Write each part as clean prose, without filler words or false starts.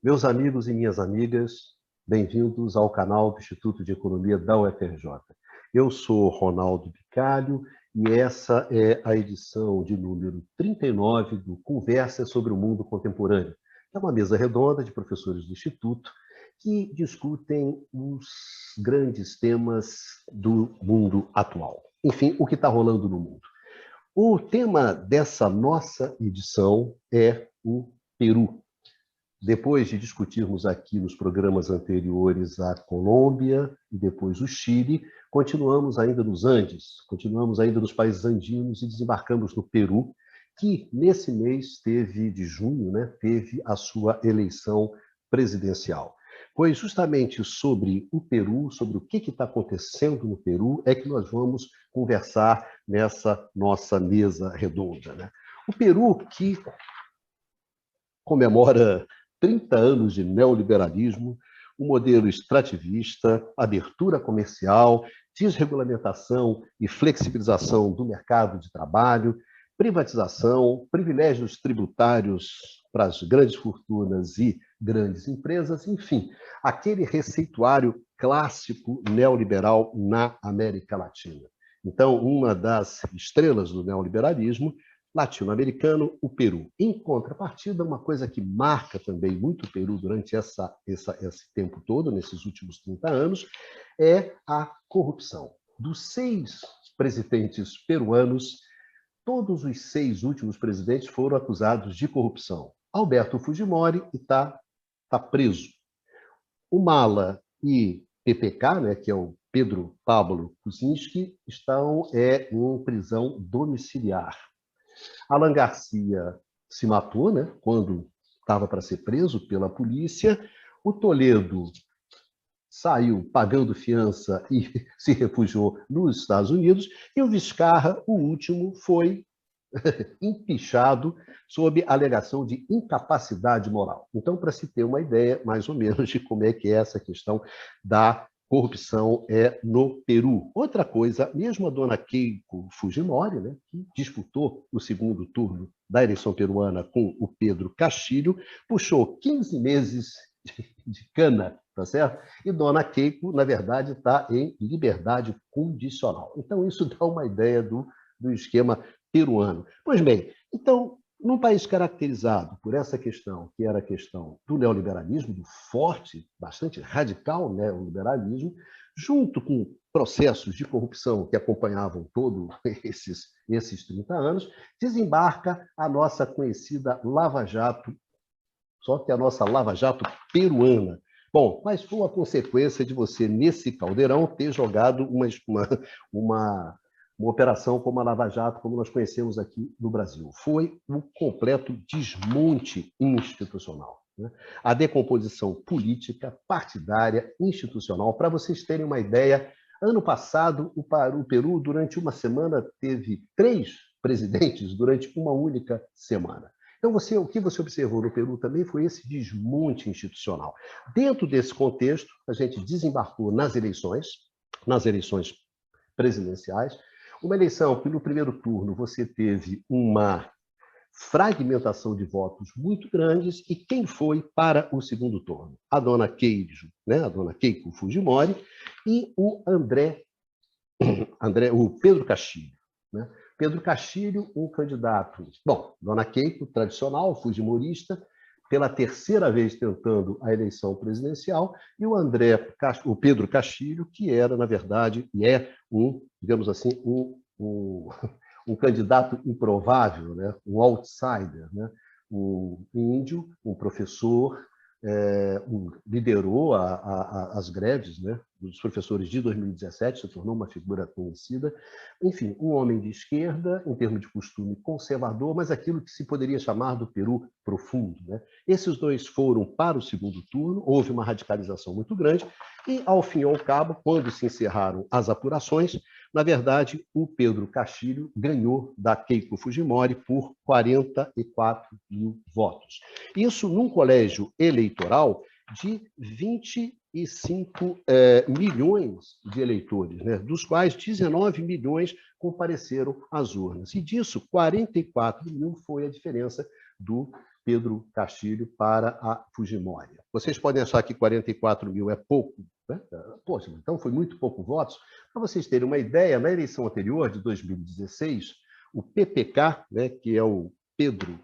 Meus amigos e minhas amigas, bem-vindos ao canal do Instituto de Economia da UFRJ. Eu sou Ronaldo Bicalho e essa é a edição de número 39 do Conversa sobre o Mundo Contemporâneo. É uma mesa redonda de professores do Instituto que discutem os grandes temas do mundo atual. Enfim, o que está rolando no mundo. O tema dessa nossa edição é o Peru. Depois de discutirmos aqui nos programas anteriores a Colômbia e depois o Chile, continuamos ainda nos Andes, continuamos ainda nos países andinos e desembarcamos no Peru, que nesse mês de junho, teve a sua eleição presidencial. Foi justamente sobre o Peru, sobre o que está acontecendo no Peru, é que nós vamos conversar nessa nossa mesa redonda. O Peru, que comemora 30 anos de neoliberalismo, um modelo extrativista, abertura comercial, desregulamentação e flexibilização do mercado de trabalho, privatização, privilégios tributários para as grandes fortunas e grandes empresas, enfim, aquele receituário clássico neoliberal na América Latina. Então, uma das estrelas do neoliberalismo latino-americano, o Peru. Em contrapartida, uma coisa que marca também muito o Peru durante esse tempo todo, nesses últimos 30 anos, é a corrupção. Dos 6 presidentes peruanos, todos os 6 últimos presidentes foram acusados de corrupção. Alberto Fujimori está preso. O Mala e PPK, que é o Pedro Pablo Kuczynski, estão em prisão domiciliar. Alan Garcia se matou, quando estava para ser preso pela polícia. O Toledo saiu pagando fiança e se refugiou nos Estados Unidos. E o Vizcarra, o último, foi empichado sob alegação de incapacidade moral. Então, para se ter uma ideia, mais ou menos, de como é que é essa questão da corrupção no Peru. Outra coisa, mesmo a dona Keiko Fujimori, que disputou o segundo turno da eleição peruana com o Pedro Castilho, puxou 15 meses de cana, tá certo? E dona Keiko, na verdade, está em liberdade condicional. Então, isso dá uma ideia do esquema peruano. Pois bem, então, num país caracterizado por essa questão, que era a questão do neoliberalismo, do forte, bastante radical neoliberalismo, junto com processos de corrupção que acompanhavam todos esses 30 anos, desembarca a nossa conhecida Lava Jato, só que a nossa Lava Jato peruana. Bom, mas foi a consequência de você, nesse caldeirão, ter jogado uma operação como a Lava Jato, como nós conhecemos aqui no Brasil. Foi um completo desmonte institucional. A decomposição política, partidária, institucional. Para vocês terem uma ideia, ano passado, o Peru, durante uma semana, teve 3 presidentes durante uma única semana. Então, o que você observou no Peru também foi esse desmonte institucional. Dentro desse contexto, a gente desembarcou nas eleições presidenciais, uma eleição que no primeiro turno você teve uma fragmentação de votos muito grandes, e quem foi para o segundo turno? A dona Keiko Fujimori e o Pedro Castilho. Pedro Castilho, um candidato, dona Keiko, tradicional, fujimorista, pela 3ª vez tentando a eleição presidencial, e o Pedro Castilho, que era, na verdade, e é digamos assim, um candidato improvável, um outsider, um índio, um professor, liderou as greves dos professores de 2017, se tornou uma figura conhecida. Enfim, um homem de esquerda, em termos de costume conservador, mas aquilo que se poderia chamar do Peru profundo. Esses 2 foram para o segundo turno, houve uma radicalização muito grande, e, ao fim e ao cabo, quando se encerraram as apurações, na verdade, o Pedro Castilho ganhou da Keiko Fujimori por 44 mil votos. Isso num colégio eleitoral de 25 milhões de eleitores, dos quais 19 milhões compareceram às urnas. E disso, 44 mil foi a diferença do Pedro Castilho para a Fujimori. Vocês podem achar que 44 mil é pouco, né? Poxa, então foi muito pouco votos. Para vocês terem uma ideia, na eleição anterior, de 2016, o PPK, né, que é o Pedro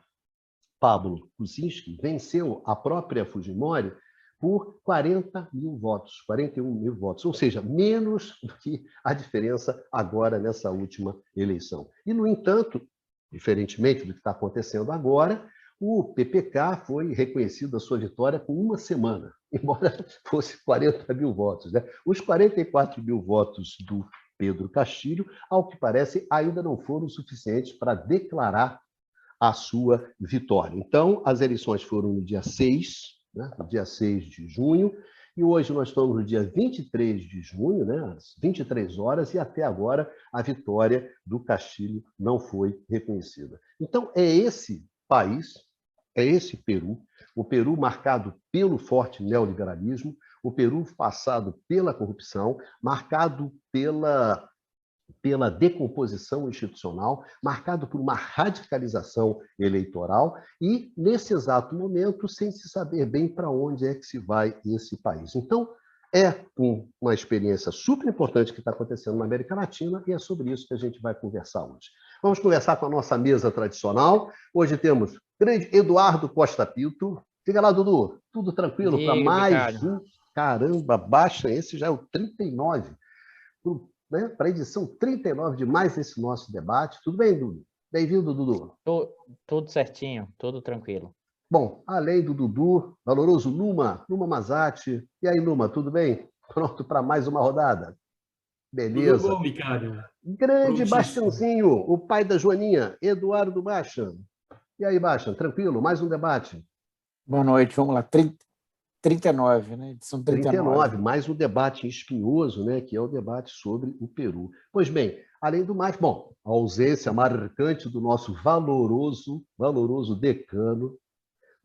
Pablo Kuczynski, venceu a própria Fujimori por 40 mil votos, 41 mil votos, ou seja, menos do que a diferença agora nessa última eleição. E, no entanto, diferentemente do que está acontecendo agora, o PPK foi reconhecido a sua vitória com uma semana, embora fosse 40 mil votos, né? Os 44 mil votos do Pedro Castilho, ao que parece, ainda não foram suficientes para declarar a sua vitória. Então, as eleições foram no dia 6, né, no dia 6 de junho, e hoje nós estamos no dia 23 de junho, né, às 23 horas, e até agora a vitória do Castilho não foi reconhecida. Então, é esse país, é esse Peru, o Peru marcado pelo forte neoliberalismo, o Peru passado pela corrupção, marcado pela decomposição institucional, marcado por uma radicalização eleitoral e, nesse exato momento, sem se saber bem para onde é que se vai esse país. Então, é uma experiência super importante que está acontecendo na América Latina e é sobre isso que a gente vai conversar hoje. Vamos conversar com a nossa mesa tradicional. Hoje temos grande Eduardo Costa Pinto. Diga lá, Dudu, tudo tranquilo para mais um? Caramba, baixa, esse já é o 39. Né, para a edição 39 de mais esse nosso debate. Tudo bem, Dudu? Bem-vindo, Dudu. Tudo certinho, tudo tranquilo. Bom, além do Dudu, valoroso Numa Mazati. E aí, Numa, tudo bem? Pronto para mais uma rodada? Beleza. Tudo bom, Vicário? Grande Bastiãozinho, o pai da Joaninha, Eduardo Bastian. E aí, Bastian, tranquilo? Mais um debate? Boa noite, vamos lá. 39, né? Edição 39, mais um debate espinhoso, né? Que é o debate sobre o Peru. Pois bem, além do mais, bom, a ausência marcante do nosso valoroso decano,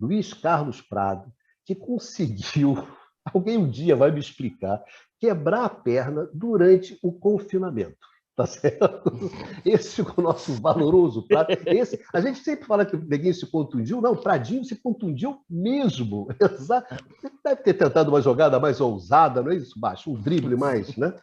Luiz Carlos Prado, que conseguiu, alguém um dia vai me explicar, quebrar a perna durante o confinamento. Tá certo? Esse é o nosso valoroso Prado. A gente sempre fala que o Neguinho se contundiu. Não, o Pradinho se contundiu mesmo. Exato. Deve ter tentado uma jogada mais ousada, não é isso, Baixo? Um drible mais, né?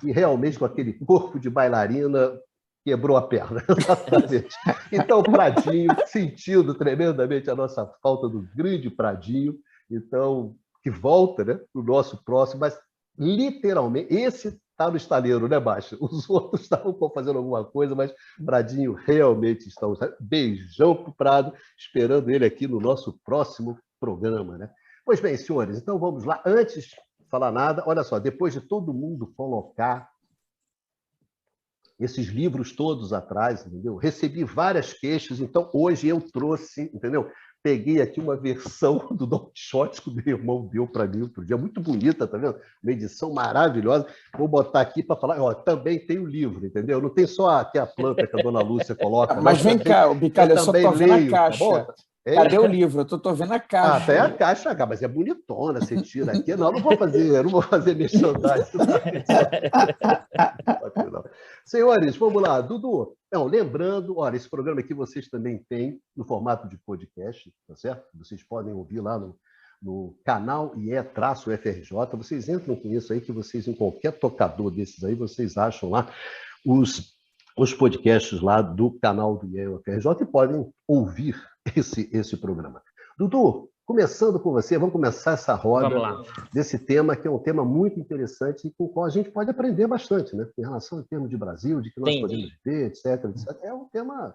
E realmente com aquele corpo de bailarina quebrou a perna. Exatamente. Então, o Pradinho, sentindo tremendamente a nossa falta do grande Pradinho, então, que volta, né, para o nosso próximo, mas literalmente, esse está no estaleiro, né, Baixa? Os outros estavam fazendo alguma coisa, mas Pradinho realmente está no estaleiro. Beijão para o Prado, esperando ele aqui no nosso próximo programa, né? Pois bem, senhores, então vamos lá. Antes de falar nada, olha só, depois de todo mundo colocar esses livros todos atrás, entendeu? Recebi várias queixas, então hoje eu trouxe, entendeu? Peguei aqui uma versão do Don Quixote que o meu irmão deu para mim outro dia, muito bonita, tá vendo? Uma edição maravilhosa. Vou botar aqui para falar, ó, também tem o livro, entendeu? Não tem só aqui a planta que a dona Lúcia coloca. Mas vem cá, Bicalho, eu só estou vendo a caixa. Tá. Cadê o livro? Eu estou vendo a caixa. Ah, até a caixa, mas é bonitona, você tira aqui. Não vou fazer merchandising. Não. Senhores, vamos lá. Dudu, não, lembrando, olha, esse programa aqui vocês também têm no formato de podcast, tá certo? Vocês podem ouvir lá no canal IE-FRJ. Vocês entram com isso aí, que vocês, em qualquer tocador desses aí, vocês acham lá os podcasts lá do canal do IE-FRJ e podem ouvir esse programa. Dudu, começando com você, vamos começar essa roda desse tema, que é um tema muito interessante e com o qual a gente pode aprender bastante, né? Em relação ao termo de Brasil, de que nós podemos ver, etc. É um tema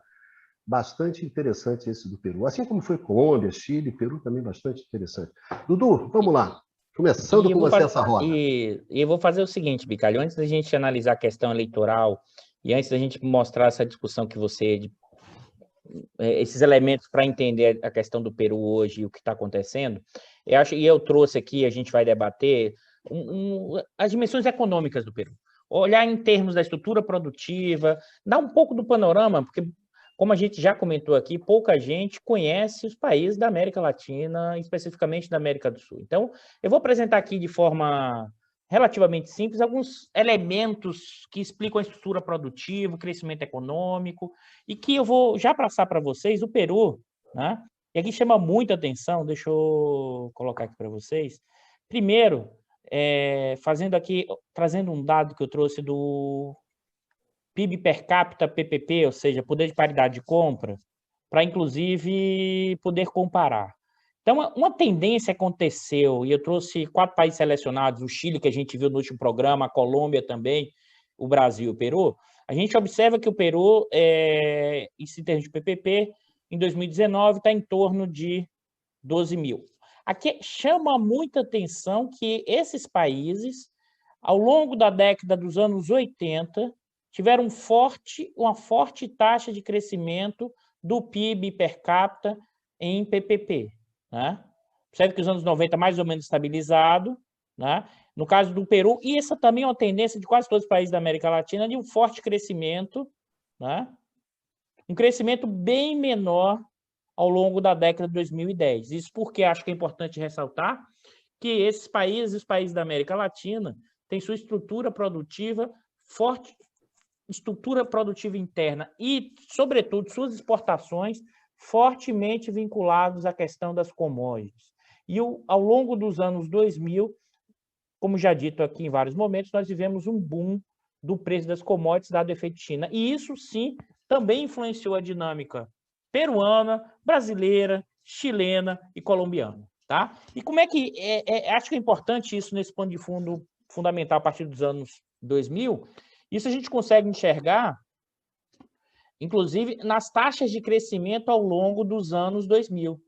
bastante interessante esse do Peru. Assim como foi Colômbia, Chile, Peru também bastante interessante. Dudu, vamos lá. Começando com você essa roda. E eu vou fazer o seguinte, Bicalho, antes da gente analisar a questão eleitoral e antes da gente mostrar essa discussão que você... esses elementos para entender a questão do Peru hoje e o que está acontecendo, eu trouxe aqui, a gente vai debater as dimensões econômicas do Peru. Olhar em termos da estrutura produtiva, dar um pouco do panorama, porque, como a gente já comentou aqui, pouca gente conhece os países da América Latina, especificamente da América do Sul. Então, eu vou apresentar aqui de forma relativamente simples alguns elementos que explicam a estrutura produtiva, o crescimento econômico, e que eu vou já passar para vocês. O Peru, né, E aqui chama muita atenção, deixa eu colocar aqui para vocês. Primeiro, trazendo um dado que eu trouxe do PIB per capita PPP, ou seja, poder de paridade de compra, para, inclusive, poder comparar. Então, uma tendência aconteceu, e eu trouxe 4 países selecionados, o Chile, que a gente viu no último programa, a Colômbia também, o Brasil e o Peru. A gente observa que o Peru, em termos de PPP, em 2019, está em torno de 12 mil. Aqui chama muita atenção que esses países, ao longo da década dos anos 80, tiveram uma forte taxa de crescimento do PIB per capita em PPP. Né? Percebe que os anos 90 mais ou menos estabilizado, né? No caso do Peru, e essa também é uma tendência de quase todos os países da América Latina, de um forte crescimento, né? Um crescimento bem menor ao longo da década de 2010. Isso porque acho que é importante ressaltar que esses países, os países da América Latina, têm sua estrutura produtiva forte, estrutura produtiva interna e, sobretudo, suas exportações fortemente vinculados à questão das commodities. E ao longo dos anos 2000, como já dito aqui em vários momentos, nós vivemos um boom do preço das commodities dado o efeito China. E isso, sim, também influenciou a dinâmica peruana, brasileira, chilena e colombiana. Tá? E como é que... acho que é importante isso nesse pano de fundo fundamental a partir dos anos 2000. Isso a gente consegue enxergar, inclusive, nas taxas de crescimento ao longo dos anos 2000.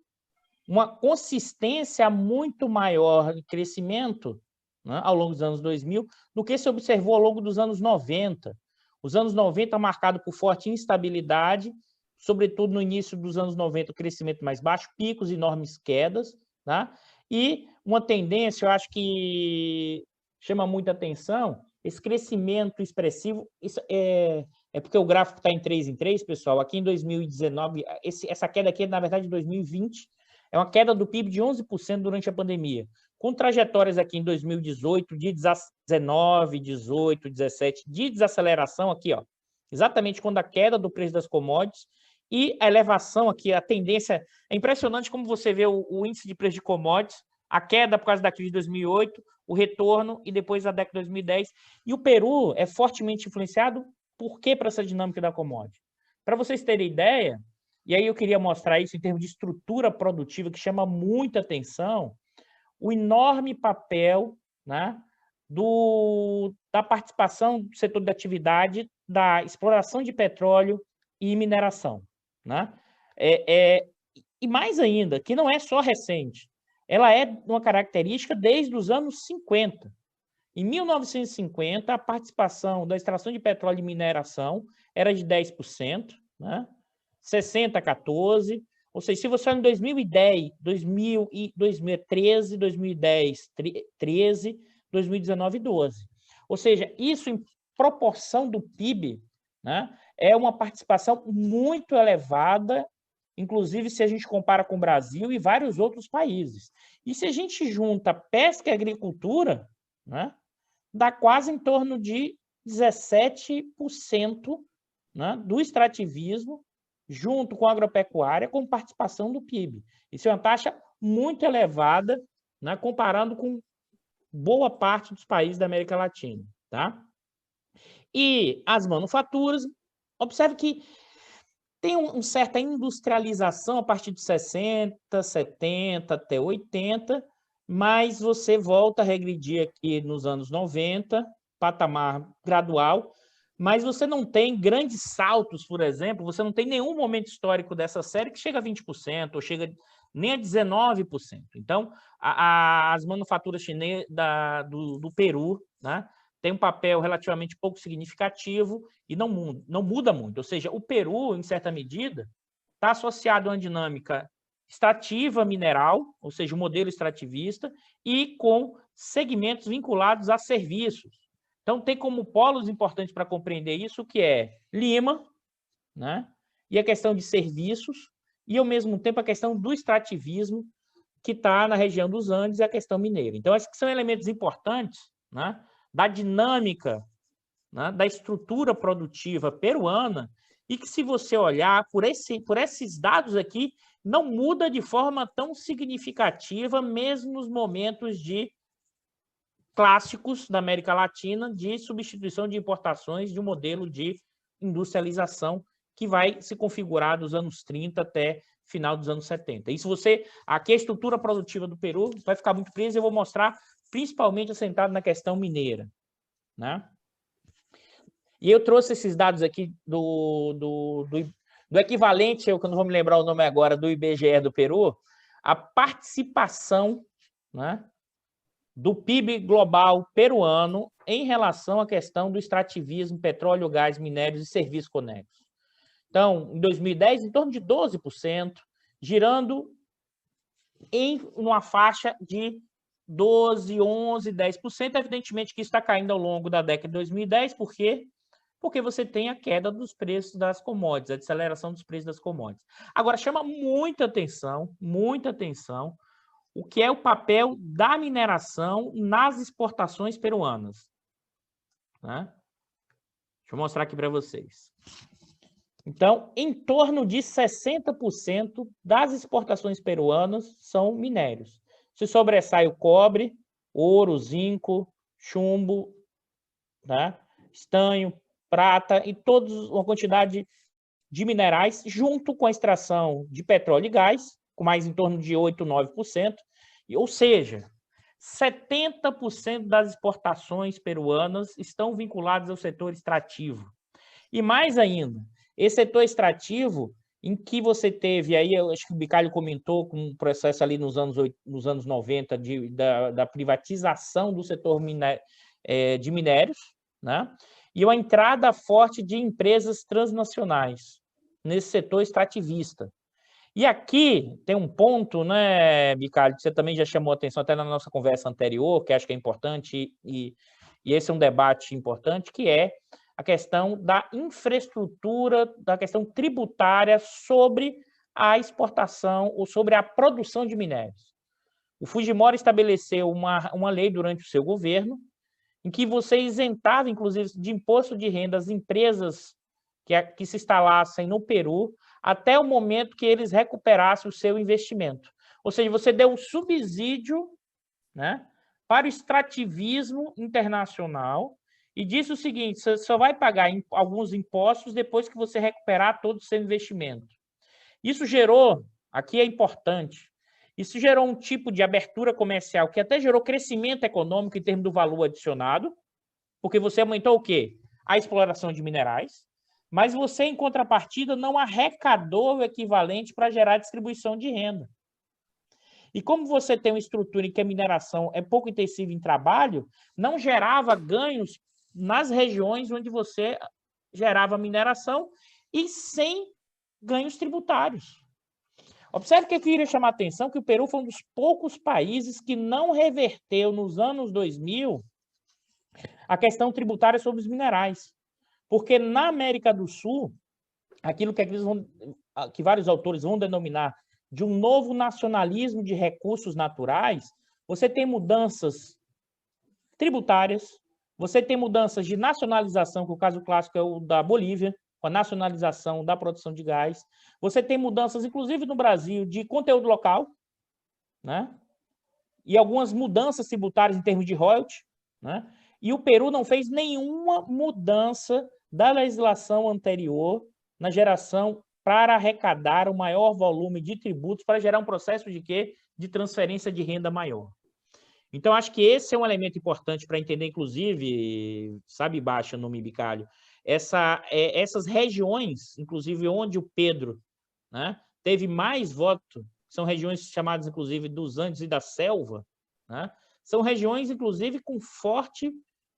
Uma consistência muito maior de crescimento, né, ao longo dos anos 2000 do que se observou ao longo dos anos 90. Os anos 90 marcado por forte instabilidade, sobretudo no início dos anos 90, o crescimento mais baixo, picos, enormes quedas, né? E uma tendência, eu acho que chama muita atenção, esse crescimento expressivo, isso é porque o gráfico está em 3 em 3, pessoal. Aqui em 2019, essa queda aqui é, na verdade, em 2020, é uma queda do PIB de 11% durante a pandemia, com trajetórias aqui em 2018, de 19, 18, 17, de desaceleração aqui, ó, exatamente quando a queda do preço das commodities e a elevação aqui, a tendência, é impressionante como você vê o índice de preço de commodities, a queda por causa da crise de 2008, o retorno e depois a década de 2010. E o Peru é fortemente influenciado por quê para essa dinâmica da commodity? Para vocês terem ideia, e aí eu queria mostrar isso em termos de estrutura produtiva, que chama muita atenção, o enorme papel, né, da participação do setor de atividade da exploração de petróleo e mineração. Né? E mais ainda, que não é só recente, ela é uma característica desde os anos 50. Em 1950, a participação da extração de petróleo e mineração era de 10%, né? 60% a 14%, ou seja, se você olha em 2010, 2013, 2010, 13%, 2019, 12%. Ou seja, isso em proporção do PIB, né, é uma participação muito elevada, inclusive se a gente compara com o Brasil e vários outros países. E se a gente junta pesca e agricultura, né, dá quase em torno de 17%, né, do extrativismo, junto com a agropecuária, com participação do PIB. Isso é uma taxa muito elevada, né, comparando com boa parte dos países da América Latina. Tá? E as manufaturas, observe que tem uma certa industrialização a partir de 60, 70 até 80, mas você volta a regredir aqui nos anos 90, patamar gradual, mas você não tem grandes saltos, por exemplo, você não tem nenhum momento histórico dessa série que chega a 20%, ou chega nem a 19%. Então, as manufaturas chinesas do Peru, né, tem um papel relativamente pouco significativo e não muda muito. Ou seja, o Peru, em certa medida, está associado a uma dinâmica extrativa mineral, ou seja, o modelo extrativista, e com segmentos vinculados a serviços. Então, tem como polos importantes para compreender isso, que é Lima, né, e a questão de serviços, e, ao mesmo tempo, a questão do extrativismo, que está na região dos Andes, e a questão mineira. Então, esses são elementos importantes, né, da dinâmica, né, da estrutura produtiva peruana, e que, se você olhar por esses dados aqui, não muda de forma tão significativa, mesmo nos momentos clássicos da América Latina de substituição de importações de um modelo de industrialização que vai se configurar dos anos 30 até final dos anos 70. Isso aqui a estrutura produtiva do Peru vai ficar muito presa, eu vou mostrar principalmente assentado na questão mineira, né? E eu trouxe esses dados aqui do equivalente, eu não vou me lembrar o nome agora, do IBGE do Peru, a participação, né, do PIB global peruano em relação à questão do extrativismo, petróleo, gás, minérios e serviços conexos. Então, em 2010, em torno de 12%, girando em uma faixa de 12%, 11%, 10%. Evidentemente que isso está caindo ao longo da década de 2010, por quê? Porque você tem a queda dos preços das commodities, a desaceleração dos preços das commodities. Agora, chama muita atenção, o que é o papel da mineração nas exportações peruanas, né? Deixa eu mostrar aqui para vocês. Então, em torno de 60% das exportações peruanas são minérios. Se sobressai o cobre, ouro, zinco, chumbo, tá? Estanho, prata e toda uma quantidade de minerais, junto com a extração de petróleo e gás, com mais em torno de 8%, 9%, ou seja, 70% das exportações peruanas estão vinculadas ao setor extrativo. E mais ainda, esse setor extrativo, em que você teve, aí eu acho que o Bicalho comentou com um processo ali nos anos 90 da privatização do setor de minérios, né? E uma entrada forte de empresas transnacionais nesse setor extrativista. E aqui tem um ponto, né, Bicalho, que você também já chamou a atenção até na nossa conversa anterior, que acho que é importante, e esse é um debate importante, que é a questão da infraestrutura, da questão tributária sobre a exportação ou sobre a produção de minérios. O Fujimori estabeleceu uma lei durante o seu governo em que você isentava, inclusive, de imposto de renda as empresas que se instalassem no Peru até o momento que eles recuperassem o seu investimento. Ou seja, você deu um subsídio, né, para o extrativismo internacional e disse o seguinte: você só vai pagar alguns impostos depois que você recuperar todo o seu investimento. Isso gerou, aqui é importante, isso gerou um tipo de abertura comercial que até gerou crescimento econômico em termos do valor adicionado, porque você aumentou o quê? A exploração de minerais, mas você, em contrapartida, não arrecadou o equivalente para gerar distribuição de renda. E como você tem uma estrutura em que a mineração é pouco intensiva em trabalho, não gerava ganhos nas regiões onde você gerava mineração e sem ganhos tributários. Observe que eu queria chamar a atenção que o Peru foi um dos poucos países que não reverteu nos anos 2000 a questão tributária sobre os minerais. Porque na América do Sul, aquilo que vários autores vão denominar de um novo nacionalismo de recursos naturais, você tem mudanças tributárias, você tem mudanças de nacionalização, que o caso clássico é o da Bolívia, com a nacionalização da produção de gás. Você tem mudanças, inclusive no Brasil, de conteúdo local, né? E algumas mudanças tributárias em termos de royalty, né? E o Peru não fez nenhuma mudança da legislação anterior na geração para arrecadar o maior volume de tributos, para gerar um processo de quê? De transferência de renda maior. Então, acho que esse é um elemento importante para entender, inclusive, sabe, Baixa, no Bicalho, essas regiões, inclusive onde o Pedro, né, teve mais voto, são regiões chamadas, inclusive, dos Andes e da Selva, né, são regiões, inclusive, com forte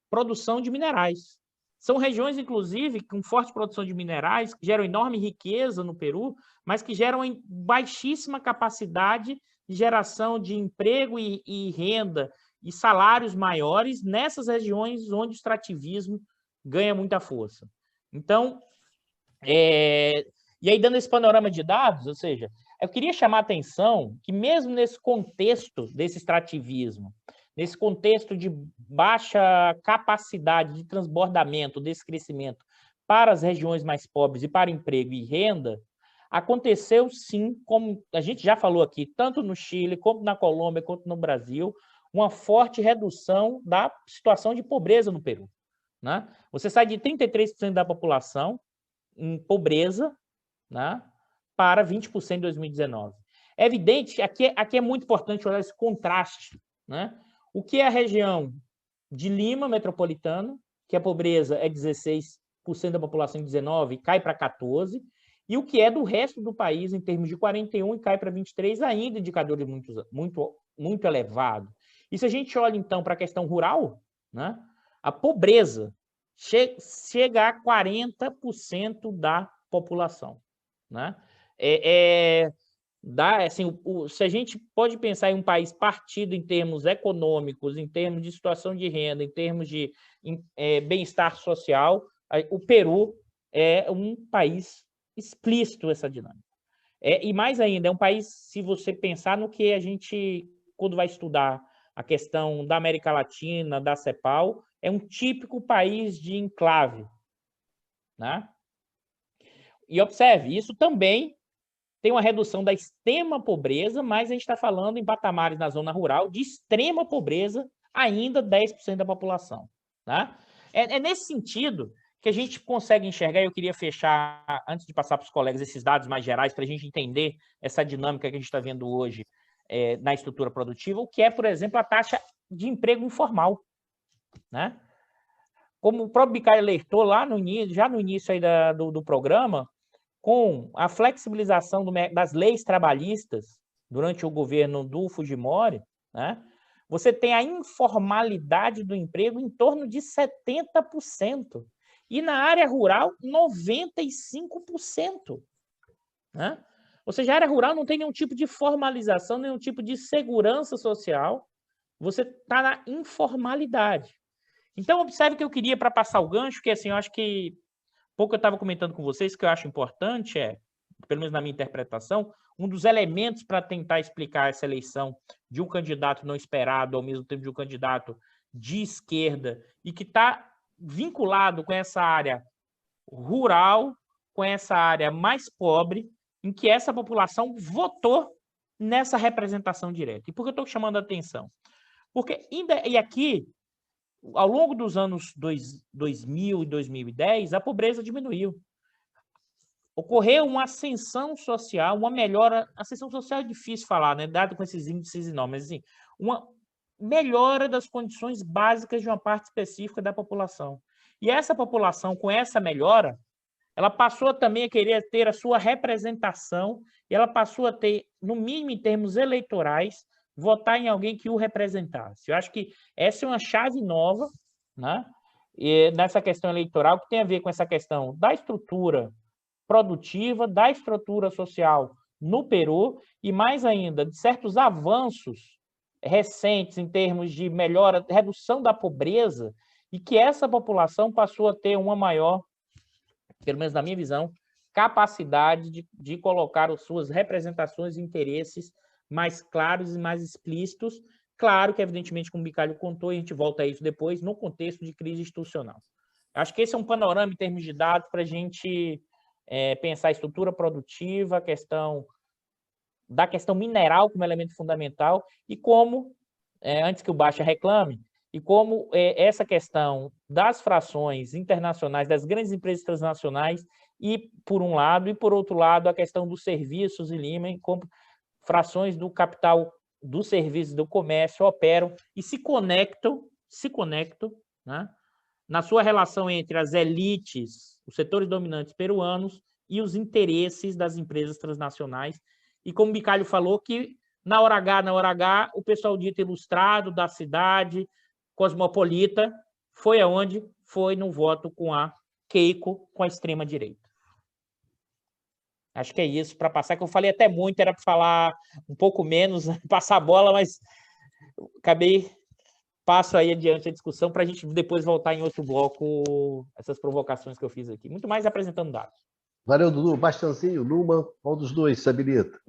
produção de minerais. São regiões, inclusive, com forte produção de minerais, que geram enorme riqueza no Peru, mas que geram baixíssima capacidade de geração de emprego e renda e salários maiores nessas regiões onde o extrativismo ganha muita força. Então, e aí dando esse panorama de dados, ou seja, eu queria chamar a atenção que mesmo nesse contexto desse extrativismo, nesse contexto de baixa capacidade de transbordamento desse crescimento para as regiões mais pobres e para emprego e renda, aconteceu sim, como a gente já falou aqui, tanto no Chile, como na Colômbia, quanto no Brasil, uma forte redução da situação de pobreza no Peru, né? Você sai de 33% da população em pobreza, né, para 20% em 2019. É evidente, aqui é muito importante olhar esse contraste, né? O que é a região de Lima metropolitana, que a pobreza é 16% da população em 19, cai para 14%, e o que é do resto do país, em termos de 41, e cai para 23, ainda indicadores muito elevados. E se a gente olha, então, para a questão rural, né, a pobreza chega a 40% da população, né? Assim, se a gente pode pensar em um país partido em termos econômicos, em termos de situação de renda, em termos de bem-estar social, o Peru é um país explícito essa dinâmica. E mais ainda, é um país, se você pensar no que a gente, quando vai estudar a questão da América Latina, da CEPAL, é um típico país de enclave, né? E observe, isso também tem uma redução da extrema pobreza, mas a gente está falando em patamares na zona rural de extrema pobreza, ainda 10% da população, tá? É nesse sentido que a gente consegue enxergar, e eu queria fechar, antes de passar para os colegas, esses dados mais gerais, para a gente entender essa dinâmica que a gente está vendo hoje na estrutura produtiva, o que é, por exemplo, a taxa de emprego informal, né? Como o próprio Bicalho alertou lá já no início aí do programa, com a flexibilização das leis trabalhistas durante o governo do Fujimori, né, você tem a informalidade do emprego em torno de 70%. E na área rural, 95%. Né? Ou seja, a área rural não tem nenhum tipo de formalização, nenhum tipo de segurança social. Você está na informalidade. Então, observe que eu queria, para passar o gancho, que assim, eu acho que pouco eu estava comentando com vocês, que eu acho importante pelo menos na minha interpretação, um dos elementos para tentar explicar essa eleição de um candidato não esperado, ao mesmo tempo de um candidato de esquerda, e que está vinculado com essa área rural, com essa área mais pobre, em que essa população votou nessa representação direta. E por que eu estou chamando a atenção? Porque, e aqui, ao longo dos anos 2000 e 2010, a pobreza diminuiu. Ocorreu uma ascensão social, uma melhora. Ascensão social é difícil falar, né? Dado com esses índices enormes, assim, uma melhora das condições básicas de uma parte específica da população. E essa população, com essa melhora, ela passou também a querer ter a sua representação, e ela passou a ter, no mínimo em termos eleitorais, votar em alguém que o representasse. Eu acho que essa é uma chave nova, né? E nessa questão eleitoral, que tem a ver com essa questão da estrutura produtiva, da estrutura social no Peru, e mais ainda, de certos avanços recentes em termos de melhora, redução da pobreza, e que essa população passou a ter uma maior, pelo menos na minha visão, capacidade de colocar as suas representações e interesses mais claros e mais explícitos. Claro que, evidentemente, como o Bicalho contou, e a gente volta a isso depois, no contexto de crise institucional. Acho que esse é um panorama em termos de dados para a gente pensar a estrutura produtiva, a questão mineral como elemento fundamental, e como, antes que o Baixa reclame, e como essa questão das frações internacionais, das grandes empresas transnacionais, e por um lado, e por outro lado, a questão dos serviços em Lima, como frações do capital, dos serviços, do comércio operam e se conectam, né, na sua relação entre as elites, os setores dominantes peruanos e os interesses das empresas transnacionais. E como o Bicalho falou, que na hora H, o pessoal dito ilustrado da cidade, cosmopolita, foi aonde? Foi no voto com a Keiko, com a extrema-direita. Acho que é isso para passar, que eu falei até muito, era para falar um pouco menos, passar a bola, mas passo aí adiante a discussão para a gente depois voltar em outro bloco, essas provocações que eu fiz aqui. Muito mais apresentando dados. Valeu, Dudu. Bastianzinho, Numa, qual dos dois se habilita?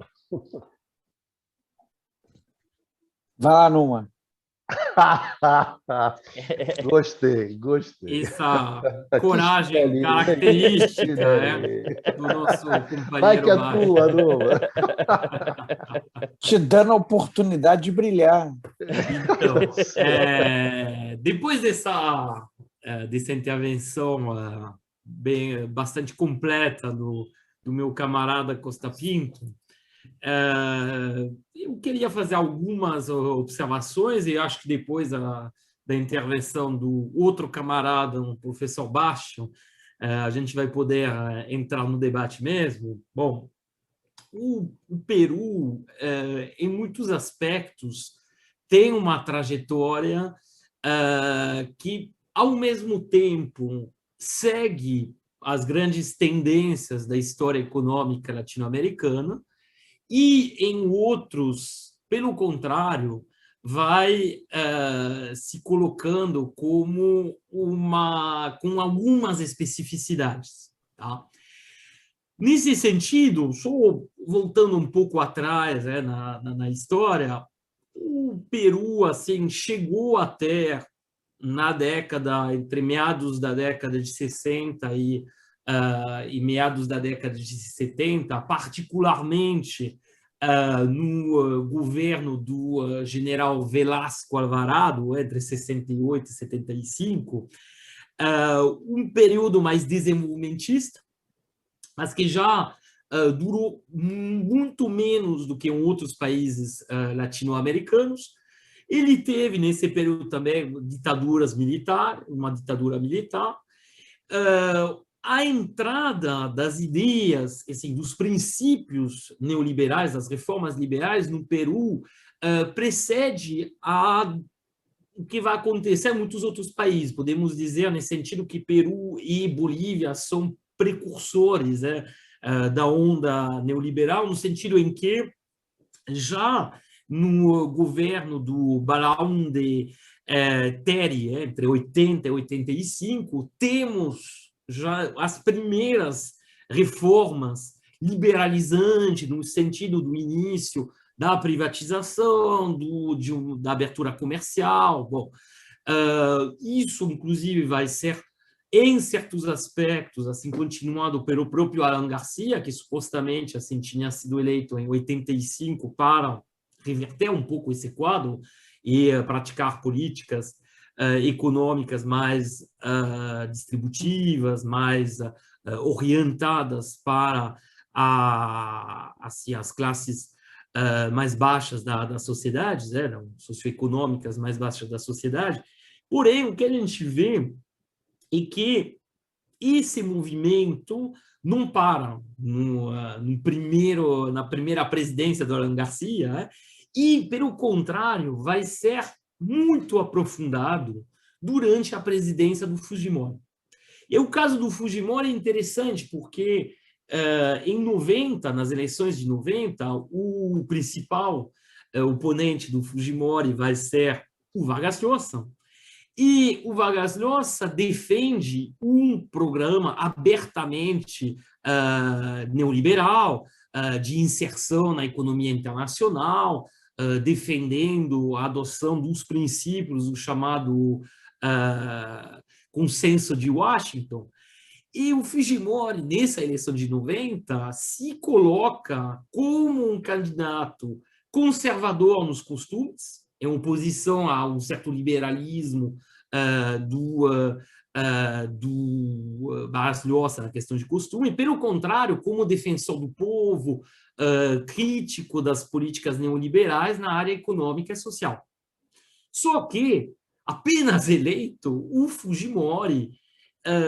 Vai lá, Numa. Gostei, gostei. Essa Te coragem escolhi, característica te do nosso Vai que companheiro é Maia. tua, Numa. Te dando a oportunidade de brilhar. Então, depois dessa intervenção bastante completa do meu camarada Costa Pinto, eu queria fazer algumas observações, e acho que depois da intervenção do outro camarada, o professor Bastian, a gente vai poder entrar no debate mesmo. Bom, o Peru, em muitos aspectos, tem uma trajetória que, ao mesmo tempo, segue as grandes tendências da história econômica latino-americana e, em outros, pelo contrário, vai se colocando como com algumas especificidades. Tá? Nesse sentido, só voltando um pouco atrás na história, o Peru assim chegou até entre meados da década de 60 e meados da década de 70, particularmente no governo do general Velasco Alvarado, entre 68 e 75, um período mais desenvolvimentista, mas que já durou muito menos do que em outros países latino-americanos. Ele teve, nesse período também, uma ditadura militar. A entrada das ideias, assim, dos princípios neoliberais, das reformas liberais no Peru, precede o que vai acontecer em muitos outros países. Podemos dizer, nesse sentido, que Peru e Bolívia são precursores da onda neoliberal, no sentido em que já no governo do Barão de Terry, entre 80 e 85, temos já as primeiras reformas liberalizantes, no sentido do início da privatização, da abertura comercial. Bom, isso, inclusive, vai ser, em certos aspectos, assim, continuado pelo próprio Alan Garcia, que supostamente assim tinha sido eleito em 85 para reverter um pouco esse quadro e praticar políticas econômicas mais distributivas, mais orientadas para assim, as classes mais baixas da sociedade, socioeconômicas mais baixas da sociedade. Porém, o que a gente vê e que esse movimento não para na primeira presidência do Alan Garcia, e, pelo contrário, vai ser muito aprofundado durante a presidência do Fujimori. E o caso do Fujimori é interessante porque, em 90, nas eleições de 90, o principal oponente do Fujimori vai ser o Vargas Llosa. E o Vargas Llosa defende um programa abertamente neoliberal, de inserção na economia internacional, defendendo a adoção dos princípios do chamado Consenso de Washington. E o Fujimori, nessa eleição de 90, se coloca como um candidato conservador nos costumes, em oposição a um certo liberalismo do Vargas Llosa na questão de costume, e, pelo contrário, como defensor do povo, crítico das políticas neoliberais na área econômica e social. Só que, apenas eleito, o Fujimori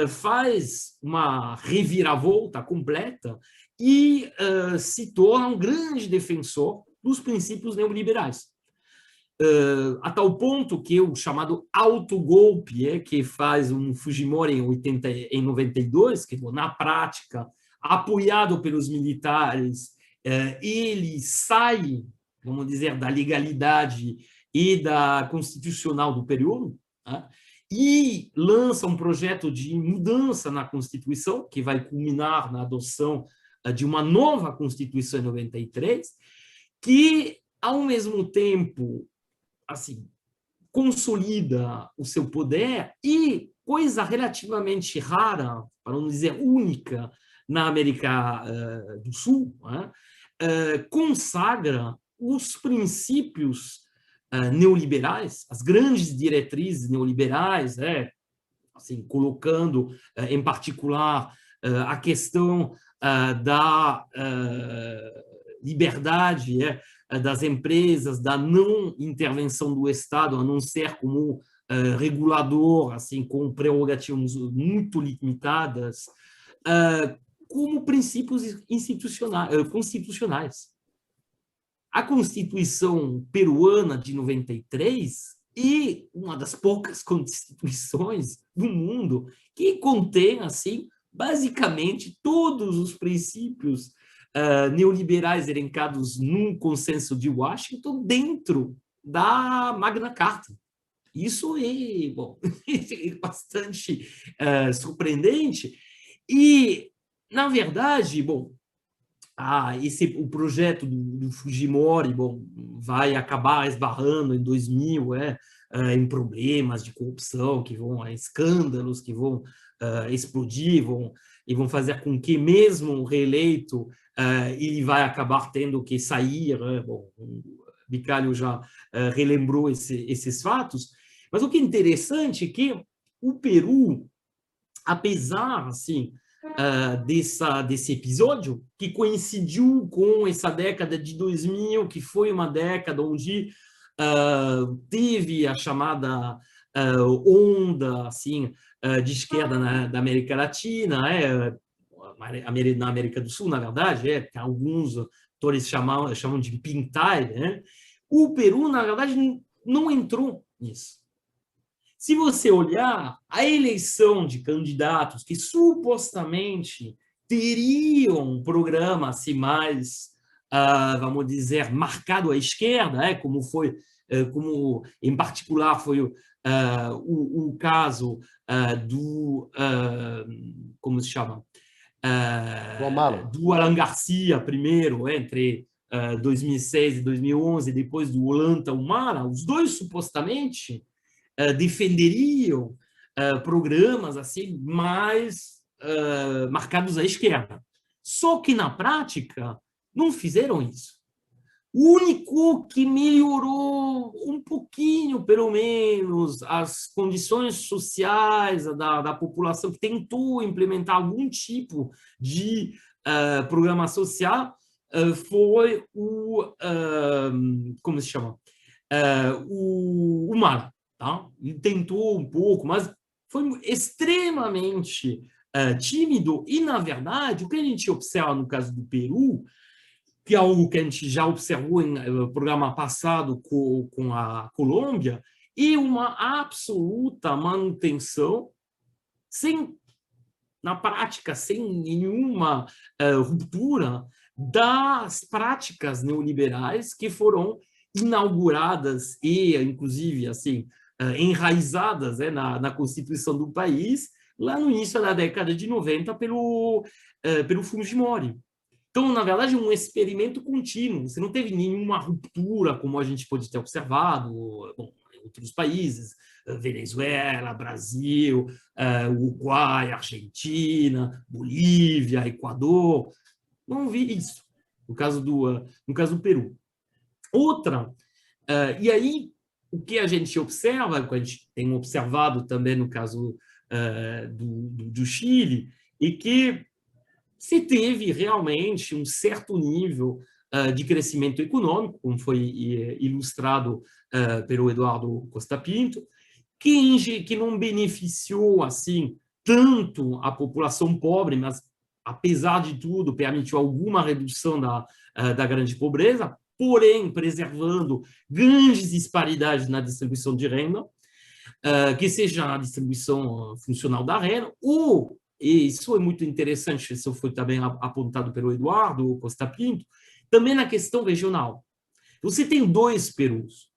faz uma reviravolta completa e se torna um grande defensor dos princípios neoliberais. A tal ponto que o chamado autogolpe, que faz um Fujimori em 92, que na prática, apoiado pelos militares, ele sai, vamos dizer, da legalidade e da constitucional do período, e lança um projeto de mudança na Constituição, que vai culminar na adoção de uma nova Constituição em 93, que, ao mesmo tempo, assim, consolida o seu poder e, coisa relativamente rara, para não dizer única, na América do Sul, né, consagra os princípios neoliberais, as grandes diretrizes neoliberais, assim, colocando, em particular, a questão da liberdade das empresas, da não intervenção do Estado, a não ser como regulador, assim, com prerrogativas muito limitadas, como princípios constitucionais. A Constituição peruana de 93 é uma das poucas constituições do mundo que contém, assim, basicamente todos os princípios neoliberais elencados no Consenso de Washington dentro da Magna Carta. Isso é, bom, é bastante surpreendente e, na verdade, bom, o projeto do Fujimori, bom, vai acabar esbarrando em 2000 em problemas de corrupção, que vão a escândalos, que vão explodir, e vão fazer com que, mesmo reeleito, ele vai acabar tendo que sair. Bom, o Bicalho já relembrou esses fatos, mas o que é interessante é que o Peru, apesar, assim, desse episódio, que coincidiu com essa década de 2000, que foi uma década onde teve a chamada onda, assim, de esquerda da América Latina, na América do Sul, na verdade, que alguns autores chamam de pintar, né? O Peru, na verdade, não entrou nisso. Se você olhar a eleição de candidatos que supostamente teriam um programa assim, mais, vamos dizer, marcado à esquerda, como foi, como em particular foi o caso do, como se chama? Do Alan Garcia primeiro, entre 2006 e 2011, depois do Ollanta Humala, os dois supostamente defenderiam programas assim mais marcados à esquerda. Só que, na prática, não fizeram isso. O único que melhorou um pouquinho, pelo menos, as condições sociais da população, que tentou implementar algum tipo de programa social, foi como se chama? O Humala. Tá? Ele tentou um pouco, mas foi extremamente tímido e, na verdade, o que a gente observa no caso do Peru, que é algo que a gente já observou no programa passado com a Colômbia, é uma absoluta manutenção, na prática, sem nenhuma ruptura das práticas neoliberais que foram inauguradas e, inclusive, assim, enraizadas na Constituição do país, lá no início da década de 90, pelo Fujimori. Então, na verdade, é um experimento contínuo. Você não teve nenhuma ruptura, como a gente pode ter observado em outros países, Venezuela, Brasil, Uruguai, Argentina, Bolívia, Equador. Não vi isso no caso do Peru. Outra, e aí, o que a gente observa, o que a gente tem observado também no caso do Chile, é que se teve realmente um certo nível de crescimento econômico, como foi ilustrado pelo Eduardo Costa Pinto, que não beneficiou assim tanto a população pobre, mas, apesar de tudo, permitiu alguma redução da grande pobreza, porém preservando grandes disparidades na distribuição de renda, que seja a distribuição funcional da renda, ou, e isso é muito interessante, isso foi também apontado pelo Eduardo Costa Pinto, também na questão regional. Você tem dois Perus.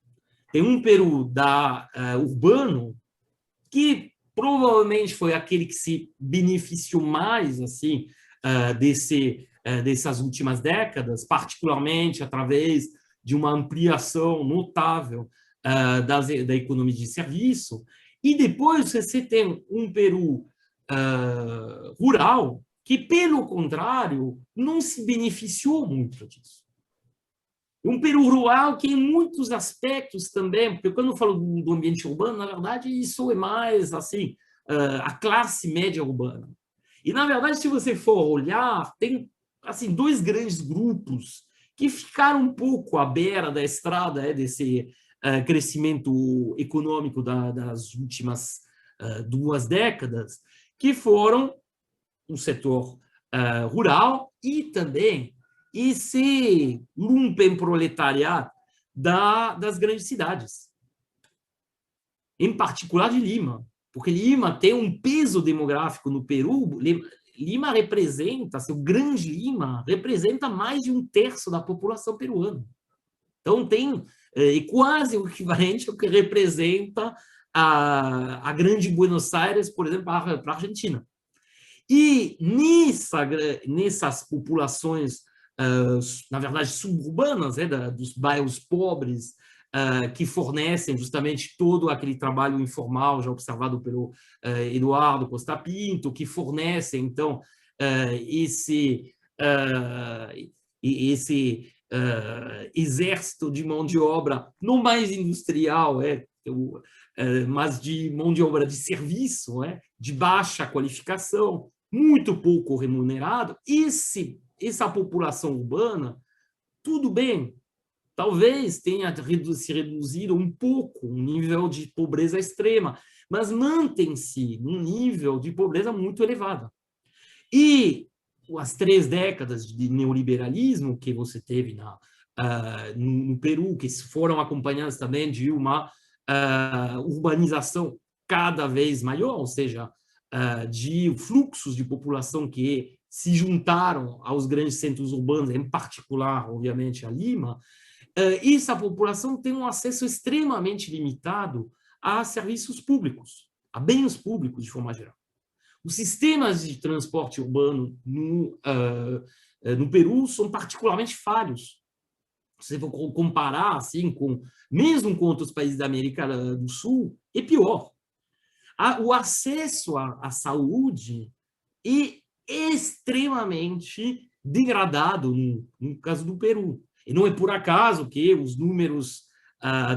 Tem um Peru urbano, que provavelmente foi aquele que se beneficiou mais assim, dessas últimas décadas, particularmente através de uma ampliação notável da economia de serviço, e depois você tem um Peru rural que, pelo contrário, não se beneficiou muito disso. Um Peru rural que, em muitos aspectos também, porque quando eu falo do ambiente urbano, na verdade, isso é mais assim, a classe média urbana. E, na verdade, se você for olhar, tem assim, dois grandes grupos que ficaram um pouco à beira da estrada desse crescimento econômico das últimas 2 décadas, que foram o setor rural e também esse lumpenproletariado das grandes cidades, em particular de Lima, porque Lima tem um peso demográfico no Peru. Lima representa, o Grande Lima representa mais de 1/3 da população peruana. Então, tem quase o equivalente ao que representa a Grande Buenos Aires, por exemplo, para a Argentina. E nessas populações, na verdade, suburbanas, dos bairros pobres, que fornecem justamente todo aquele trabalho informal já observado pelo Eduardo Costa Pinto, que fornecem, então, esse exército de mão de obra, não mais industrial, mas de mão de obra de serviço, de baixa qualificação, muito pouco remunerado. Essa população urbana, tudo bem, talvez tenha se reduzido um pouco o nível de pobreza extrema, mas mantém-se num nível de pobreza muito elevado. E as 3 décadas de neoliberalismo que você teve no Peru, que foram acompanhadas também de uma urbanização cada vez maior, ou seja, de fluxos de população que se juntaram aos grandes centros urbanos, em particular, obviamente, a Lima, essa população tem um acesso extremamente limitado a serviços públicos, a bens públicos, de forma geral. Os sistemas de transporte urbano no Peru são particularmente falhos. Se você for comparar assim, mesmo com outros países da América do Sul, é pior. O acesso à saúde é extremamente degradado no caso do Peru. E não é por acaso que os números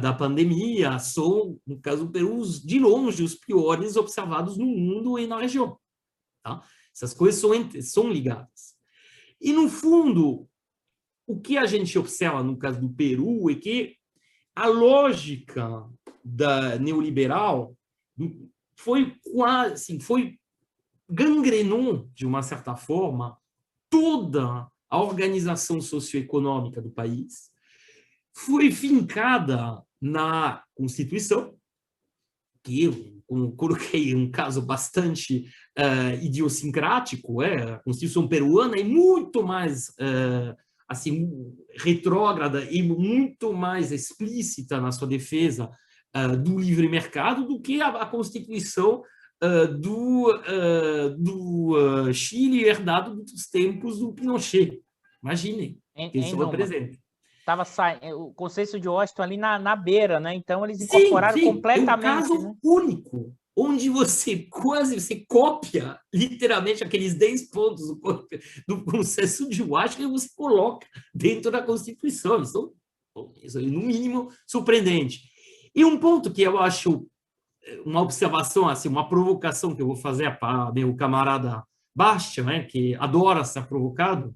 da pandemia são, no caso do Peru, de longe os piores observados no mundo e na região. Tá? Essas coisas são ligadas. E, no fundo, o que a gente observa no caso do Peru é que a lógica neoliberal gangrenou, de uma certa forma, toda a organização socioeconômica do país, foi fincada na Constituição, que eu coloquei um caso bastante idiosincrático, a Constituição peruana é muito mais retrógrada e muito mais explícita na sua defesa do livre mercado do que a Constituição do Chile, herdado dos tempos do Pinochet. Imaginem, que isso representa. O consenso de Washington ali na beira, né? Então eles incorporaram completamente. É um caso único, onde você copia literalmente aqueles 10 pontos do consenso de Washington e você coloca dentro da Constituição. Isso é, no mínimo, surpreendente. E um ponto que eu acho uma observação, assim, uma provocação que eu vou fazer para meu camarada Bastian, que adora ser provocado,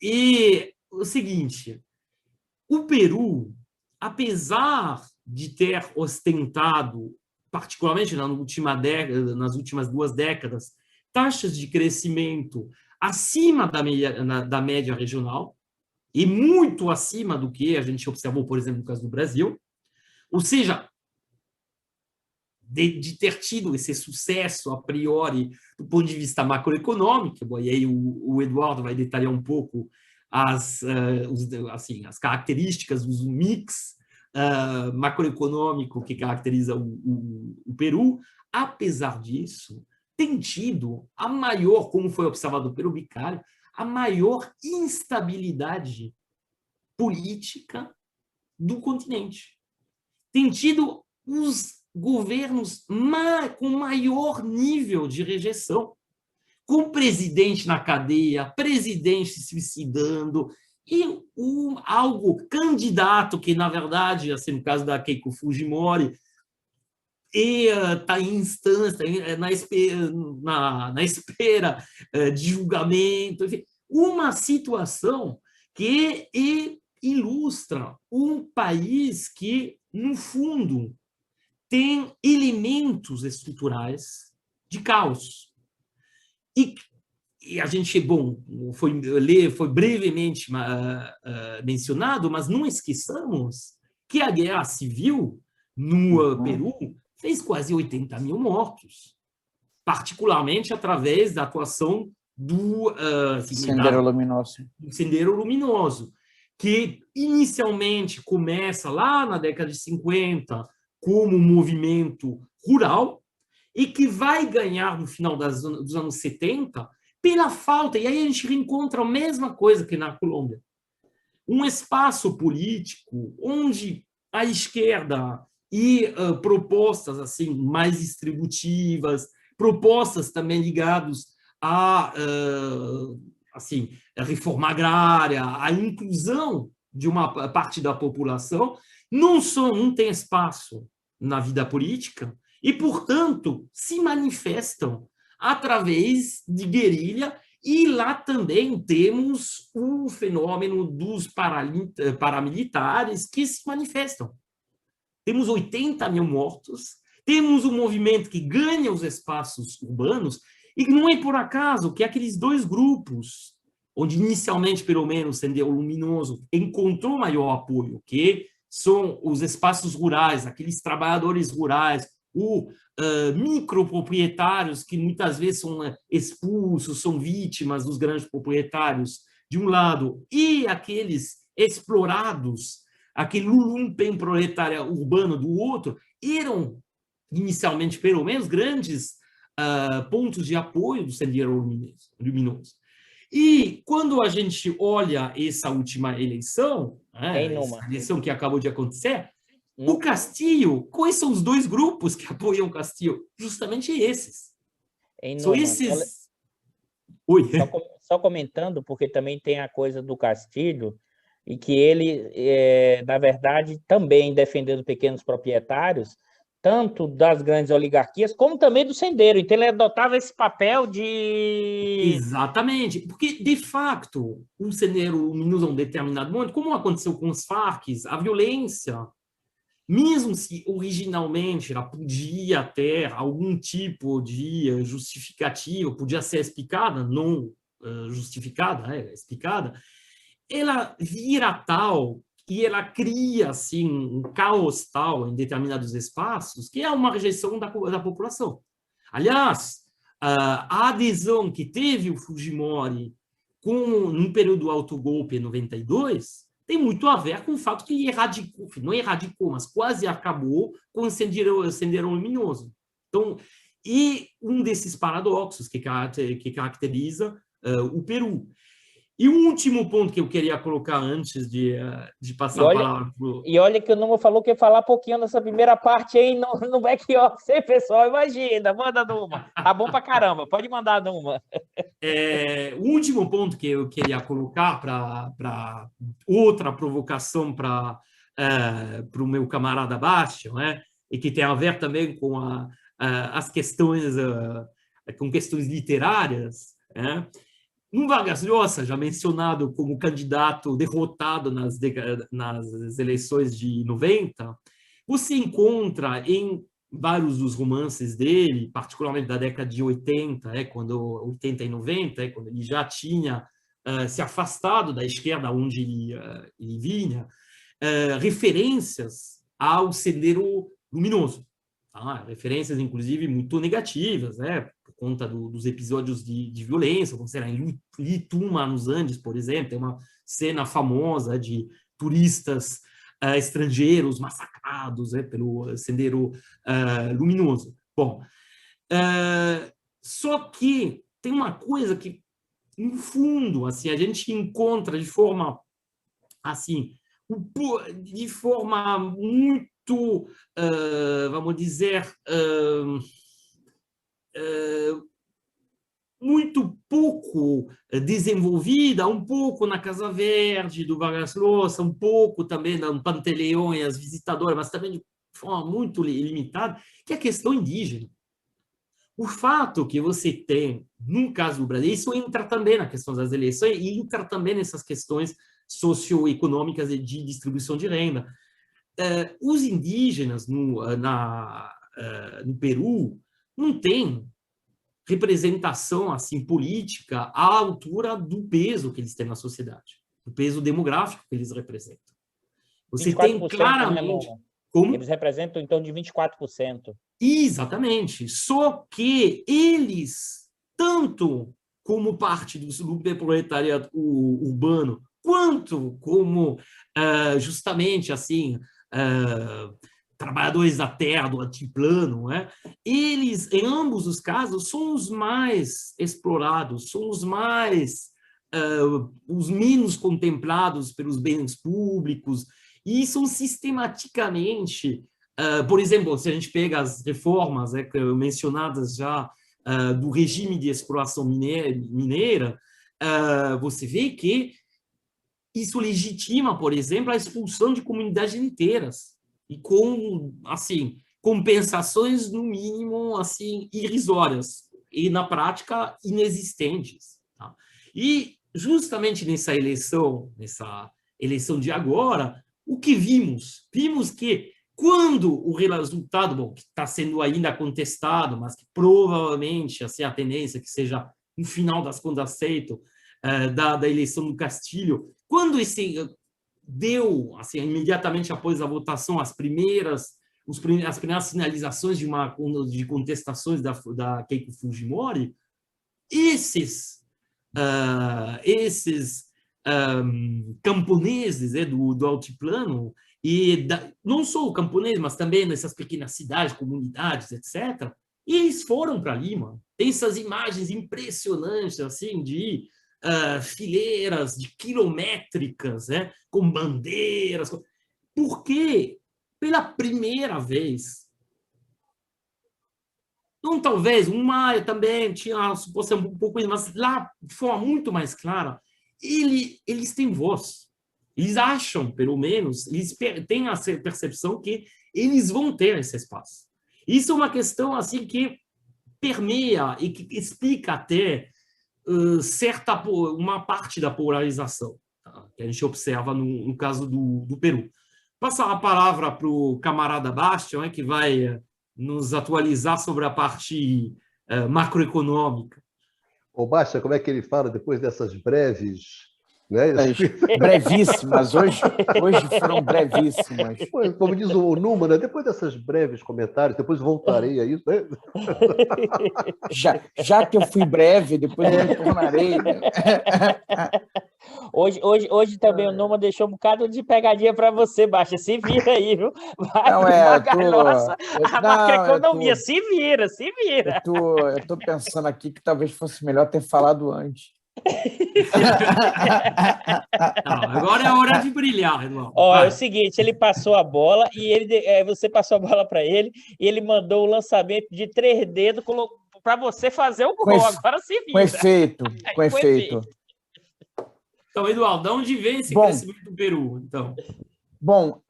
e o seguinte: o Peru, apesar de ter ostentado, particularmente nas últimas 2 décadas, taxas de crescimento acima da média regional, e muito acima do que a gente observou, por exemplo, no caso do Brasil, ou seja, de ter tido esse sucesso a priori do ponto de vista macroeconômico, e aí o Eduardo vai detalhar um pouco as características dos mix macroeconômico que caracteriza o Peru. Apesar disso, tem tido a maior, como foi observado pelo Bicalho, a maior instabilidade política do continente. tem tido os governos com maior nível de rejeição, com presidente na cadeia, presidente se suicidando, e candidato que, na verdade, assim, no caso da Keiko Fujimori, está em instância, na espera de julgamento, enfim, uma situação que ilustra um país que, no fundo, tem elementos estruturais de caos. E a gente, bom, foi brevemente mencionado, mas não esqueçamos que a guerra civil no Peru fez quase 80 mil mortos, particularmente através da atuação do Sendero Luminoso. Sendero Luminoso, que inicialmente começa lá na década de 50 como um movimento rural e que vai ganhar no final dos anos 70 pela falta, e aí a gente reencontra a mesma coisa que na Colômbia, um espaço político onde a esquerda e propostas assim mais distributivas, propostas também ligadas a reforma agrária, a inclusão de uma parte da população, não tem espaço na vida política e, portanto, se manifestam através de guerrilha. E lá também temos o fenômeno dos paramilitares que se manifestam. Temos 80 mil mortos, temos um movimento que ganha os espaços urbanos, e não é por acaso que aqueles dois grupos, onde inicialmente, pelo menos, o Sendero Luminoso encontrou maior apoio, que são os espaços rurais, aqueles trabalhadores rurais, microproprietários que muitas vezes são expulsos, são vítimas dos grandes proprietários, de um lado, e aqueles explorados, aquele lumpen proletário urbano do outro, eram, inicialmente, pelo menos, grandes pontos de apoio do Sendero Luminoso. E quando a gente olha essa última eleição, essa eleição que acabou de acontecer, o Castillo, quais são os dois grupos que apoiam o Castillo? Justamente esses. São esses... Oi. Só comentando, porque também tem a coisa do Castillo, e que ele, na verdade, também defendendo pequenos proprietários, tanto das grandes oligarquias, como também do Sendero. Então, ele adotava esse papel de... Exatamente, porque, de fato, o Sendero Luminoso, a um determinado momento, como aconteceu com os Farc, a violência, mesmo se originalmente ela podia ter algum tipo de justificativa, podia ser explicada, não justificada, explicada, ela vira tal e ela cria assim, um caos tal em determinados espaços que é uma rejeição da população. Aliás, a adesão que teve o Fujimori no período do autogolpe em 92 tem muito a ver com o fato que ele erradicou, não erradicou, mas quase acabou com o Sendero Luminoso. Então, e um desses paradoxos que caracteriza o Peru. E o último ponto que eu queria colocar antes de passar a palavra para o... E olha que o Numa falou que ia falar pouquinho nessa primeira parte aí no back-office, pessoal, imagina, manda Numa. Tá bom pra caramba, pode mandar Numa. O último ponto que eu queria colocar para outra provocação para o meu camarada Bastian, e que tem a ver também com as questões, com questões literárias, no Vargas Llosa, já mencionado como candidato derrotado nas eleições de 90, você encontra em vários dos romances dele, particularmente da década de 80, 80 e 90, quando ele já tinha se afastado da esquerda onde ele vinha, referências ao Sendero Luminoso. Referências, inclusive, muito negativas, por conta dos episódios de violência, como será em Lituma, nos Andes, por exemplo, tem uma cena famosa de turistas estrangeiros massacrados pelo Sendero Luminoso. Bom, só que tem uma coisa que, no fundo, assim, a gente encontra de forma assim, muito muito, vamos dizer, muito pouco desenvolvida, um pouco na Casa Verde, do Vargas Llosa, um pouco também no Panteleão e as visitadoras, mas também de forma muito limitada, que é a questão indígena. O fato que você tem, no caso do Brasil, isso entra também na questão das eleições e entra também nessas questões socioeconômicas e de distribuição de renda. Os indígenas no Peru não têm representação assim política à altura do peso que eles têm na sociedade, do peso demográfico que eles representam. Você tem claramente... Como? Eles representam em torno de 24%. Exatamente. Só que eles, tanto como parte do proletariado urbano, quanto como justamente assim trabalhadores da terra, do altiplano, né? Eles, em ambos os casos, são os mais explorados, são os mais os menos contemplados pelos bens públicos, e são sistematicamente, por exemplo, se a gente pega as reformas mencionadas já do regime de exploração mineira, você vê que isso legitima, por exemplo, a expulsão de comunidades inteiras, e com, assim, compensações, no mínimo, assim, irrisórias, e, na prática, inexistentes. Tá? E, justamente nessa eleição de agora, o que vimos? Vimos que, quando o resultado, bom, que está sendo ainda contestado, mas que provavelmente assim, a tendência que seja, no final das contas, aceito, da eleição do Castilho, quando esse deu, assim, imediatamente após a votação, as primeiras sinalizações de contestações da Keiko Fujimori, esses camponeses do altiplano, e não só o camponês, mas também nessas pequenas cidades, comunidades, etc., e eles foram para Lima. Tem essas imagens impressionantes, assim, de fileiras de quilométricas, né, com bandeiras, porque, pela primeira vez, não talvez, um Maia também tinha suposição um pouco, mas lá, de forma muito mais clara, eles têm voz. Eles acham, pelo menos, eles têm a percepção que eles vão ter esse espaço. Isso é uma questão assim que permeia e que explica até uma parte da polarização, tá? Que a gente observa no caso do Peru. Passar a palavra para o camarada Bastian, que vai nos atualizar sobre a parte macroeconômica. Ô, Bastian, como é que ele fala depois dessas breves... Né? Brevíssimas, hoje foram brevíssimas. Como diz o Numa, né? Depois dessas breves comentários, depois voltarei a isso. Né? Já que eu fui breve, depois eu retornarei. Né? Hoje também o Numa deixou um bocado de pegadinha para você, Baixa. Se vira aí, viu? Vai, não, a macroeconomia, se vira. Eu tô pensando aqui que talvez fosse melhor ter falado antes. Não, agora é a hora de brilhar, irmão. É o seguinte, ele passou a bola e você passou a bola para ele e ele mandou o lançamento de 3 dedos para você fazer o gol. Agora se vira. Com efeito. Então, Eduardo, de onde vem esse crescimento do Peru? Então? Bom,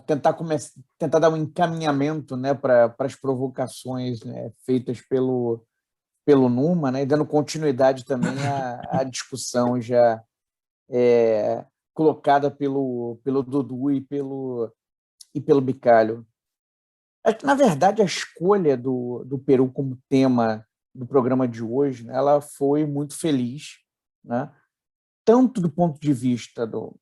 tentar dar um encaminhamento, né, para as provocações, né, feitas pelo Numa, né, dando continuidade também à discussão já colocada pelo Dudu e pelo Bicalho. Na verdade, a escolha do Peru como tema do programa de hoje, né, ela foi muito feliz, né, tanto do ponto de vista do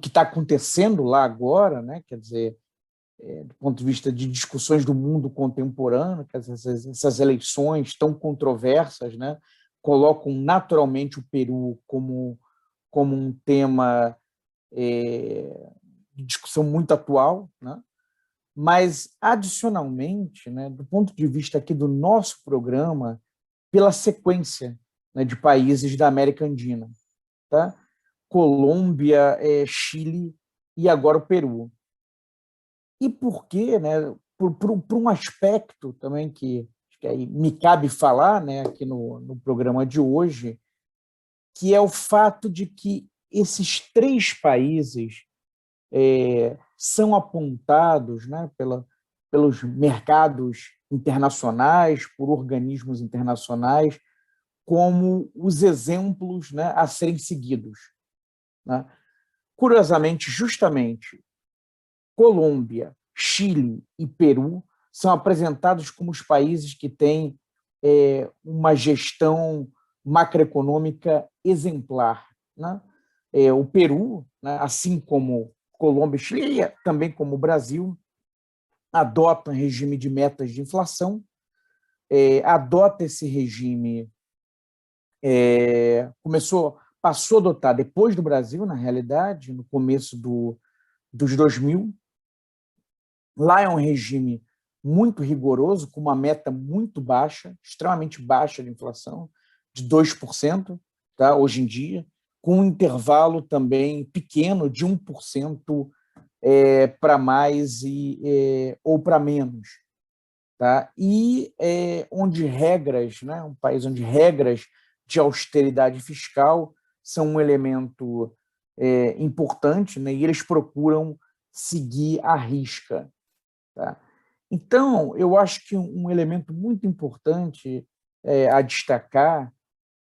que está acontecendo lá agora, né, quer dizer, do ponto de vista de discussões do mundo contemporâneo, que essas eleições tão controversas, né, colocam naturalmente o Peru como um tema de discussão muito atual, né? Mas, adicionalmente, né, do ponto de vista aqui do nosso programa, pela sequência, né, de países da América Andina, tá? Colômbia, Chile e agora o Peru. E por quê? Né? Por um aspecto também que aí me cabe falar, né, aqui no programa de hoje, que é o fato de que esses 3 países são apontados, né, pelos mercados internacionais, por organismos internacionais, como os exemplos, né, a serem seguidos. Né? Curiosamente, justamente, Colômbia, Chile e Peru são apresentados como os países que têm uma gestão macroeconômica exemplar. Né? O Peru, né, assim como Colômbia e Chile, também como o Brasil, adota um regime de metas de inflação, adota esse regime, passou a adotar depois do Brasil, na realidade, no começo dos 2000. Lá é um regime muito rigoroso, com uma meta muito baixa, extremamente baixa de inflação, de 2%, tá, hoje em dia, com um intervalo também pequeno de 1% para mais ou para menos. Tá? E onde regras, né, um país onde regras de austeridade fiscal são um elemento importante, né, e eles procuram seguir à risca. Tá? Então, eu acho que um elemento muito importante a destacar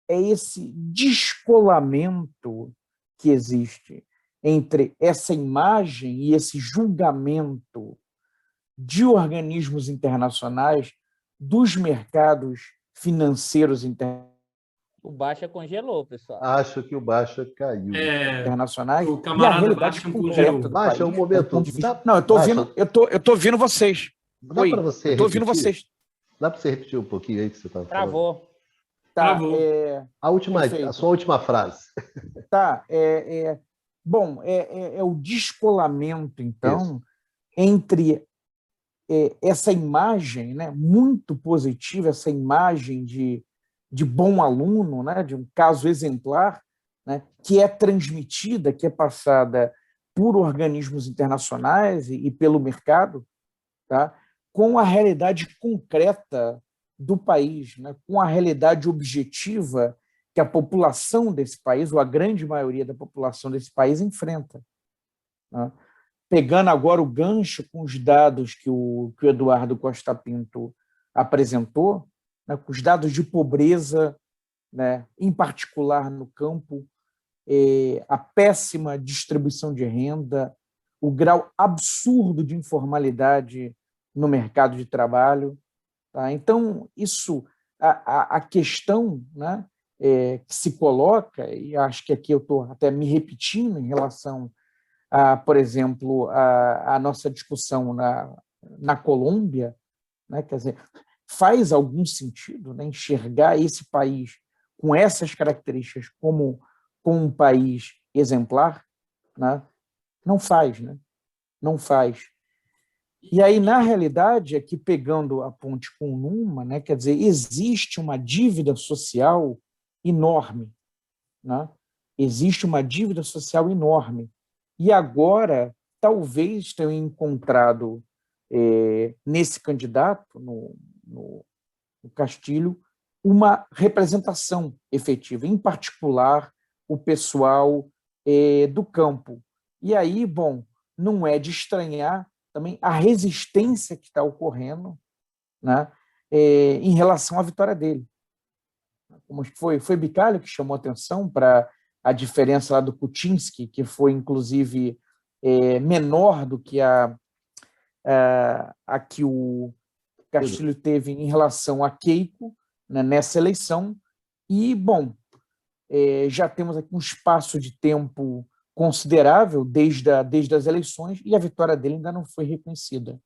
é esse descolamento que existe entre essa imagem e esse julgamento de organismos internacionais, dos mercados financeiros O Baixa congelou, pessoal. Acho que o Baixa caiu. internacionais O e a camarada realidade Bastian concreta congelou. do Baixa, país. um momento. Do ponto de vista... Dá, Não, Baixa, eu tô ouvindo vocês. dá para você eu tô ouvindo repetir? vocês. Dá para você repetir um pouquinho aí que você estava falando? Travou. Tá, Travou. A sua última frase. Tá, bom, é o descolamento, então, Isso. entre essa imagem, né, muito positiva, essa imagem de bom aluno, né, de um caso exemplar, né, que é transmitida, que é passada por organismos internacionais e pelo mercado, tá, com a realidade concreta do país, né, com a realidade objetiva que a população desse país, ou a grande maioria da população desse país, enfrenta. Né? Pegando agora o gancho com os dados que o Eduardo Costa Pinto apresentou, né, com os dados de pobreza, né, em particular no campo, a péssima distribuição de renda, o grau absurdo de informalidade no mercado de trabalho. Tá? Então, a questão, né, que se coloca, e acho que aqui eu estou até me repetindo em relação por exemplo, a nossa discussão na Colômbia, né? Quer dizer, faz algum sentido, né, enxergar esse país com essas características como um país exemplar? Né? Não faz, né? Não faz. E aí, na realidade, aqui pegando a ponte com Numa, né, quer dizer, existe uma dívida social enorme. Né? Existe uma dívida social enorme. E agora, talvez tenham encontrado nesse candidato, no Castilho, uma representação efetiva, em particular o pessoal do campo. E aí, bom, não é de estranhar também a resistência que está ocorrendo, né, em relação à vitória dele. Como foi Bicalho que chamou atenção para a diferença lá do Kuczynski, que foi, inclusive, menor do que a que o Castilho teve em relação a Keiko, né, nessa eleição. E, bom, já temos aqui um espaço de tempo considerável desde as eleições e a vitória dele ainda não foi reconhecida.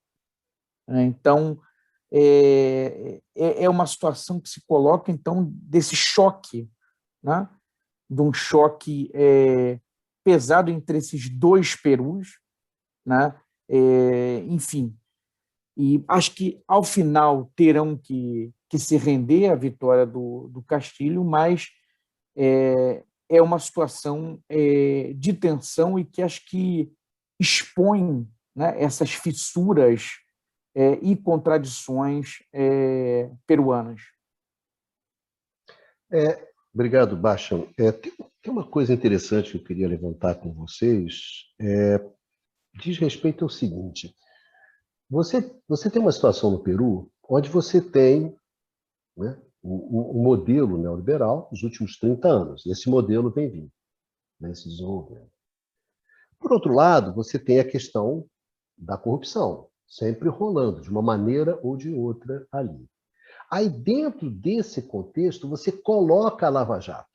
Então, é uma situação que se coloca, então, desse choque, né? De um choque pesado entre esses 2 Perus, né? Enfim, e acho que, ao final, terão que se render à vitória do Castilho, mas é uma situação de tensão e que acho que expõe, né, essas fissuras e contradições peruanas. Obrigado, Bastian. Tem uma coisa interessante que eu queria levantar com vocês, diz respeito ao seguinte: você tem uma situação no Peru onde você tem, né, um modelo neoliberal dos últimos 30 anos. Esse modelo vem vindo, né, se desenvolvendo. Por outro lado, você tem a questão da corrupção, sempre rolando, de uma maneira ou de outra ali. Aí, dentro desse contexto, você coloca a Lava Jato.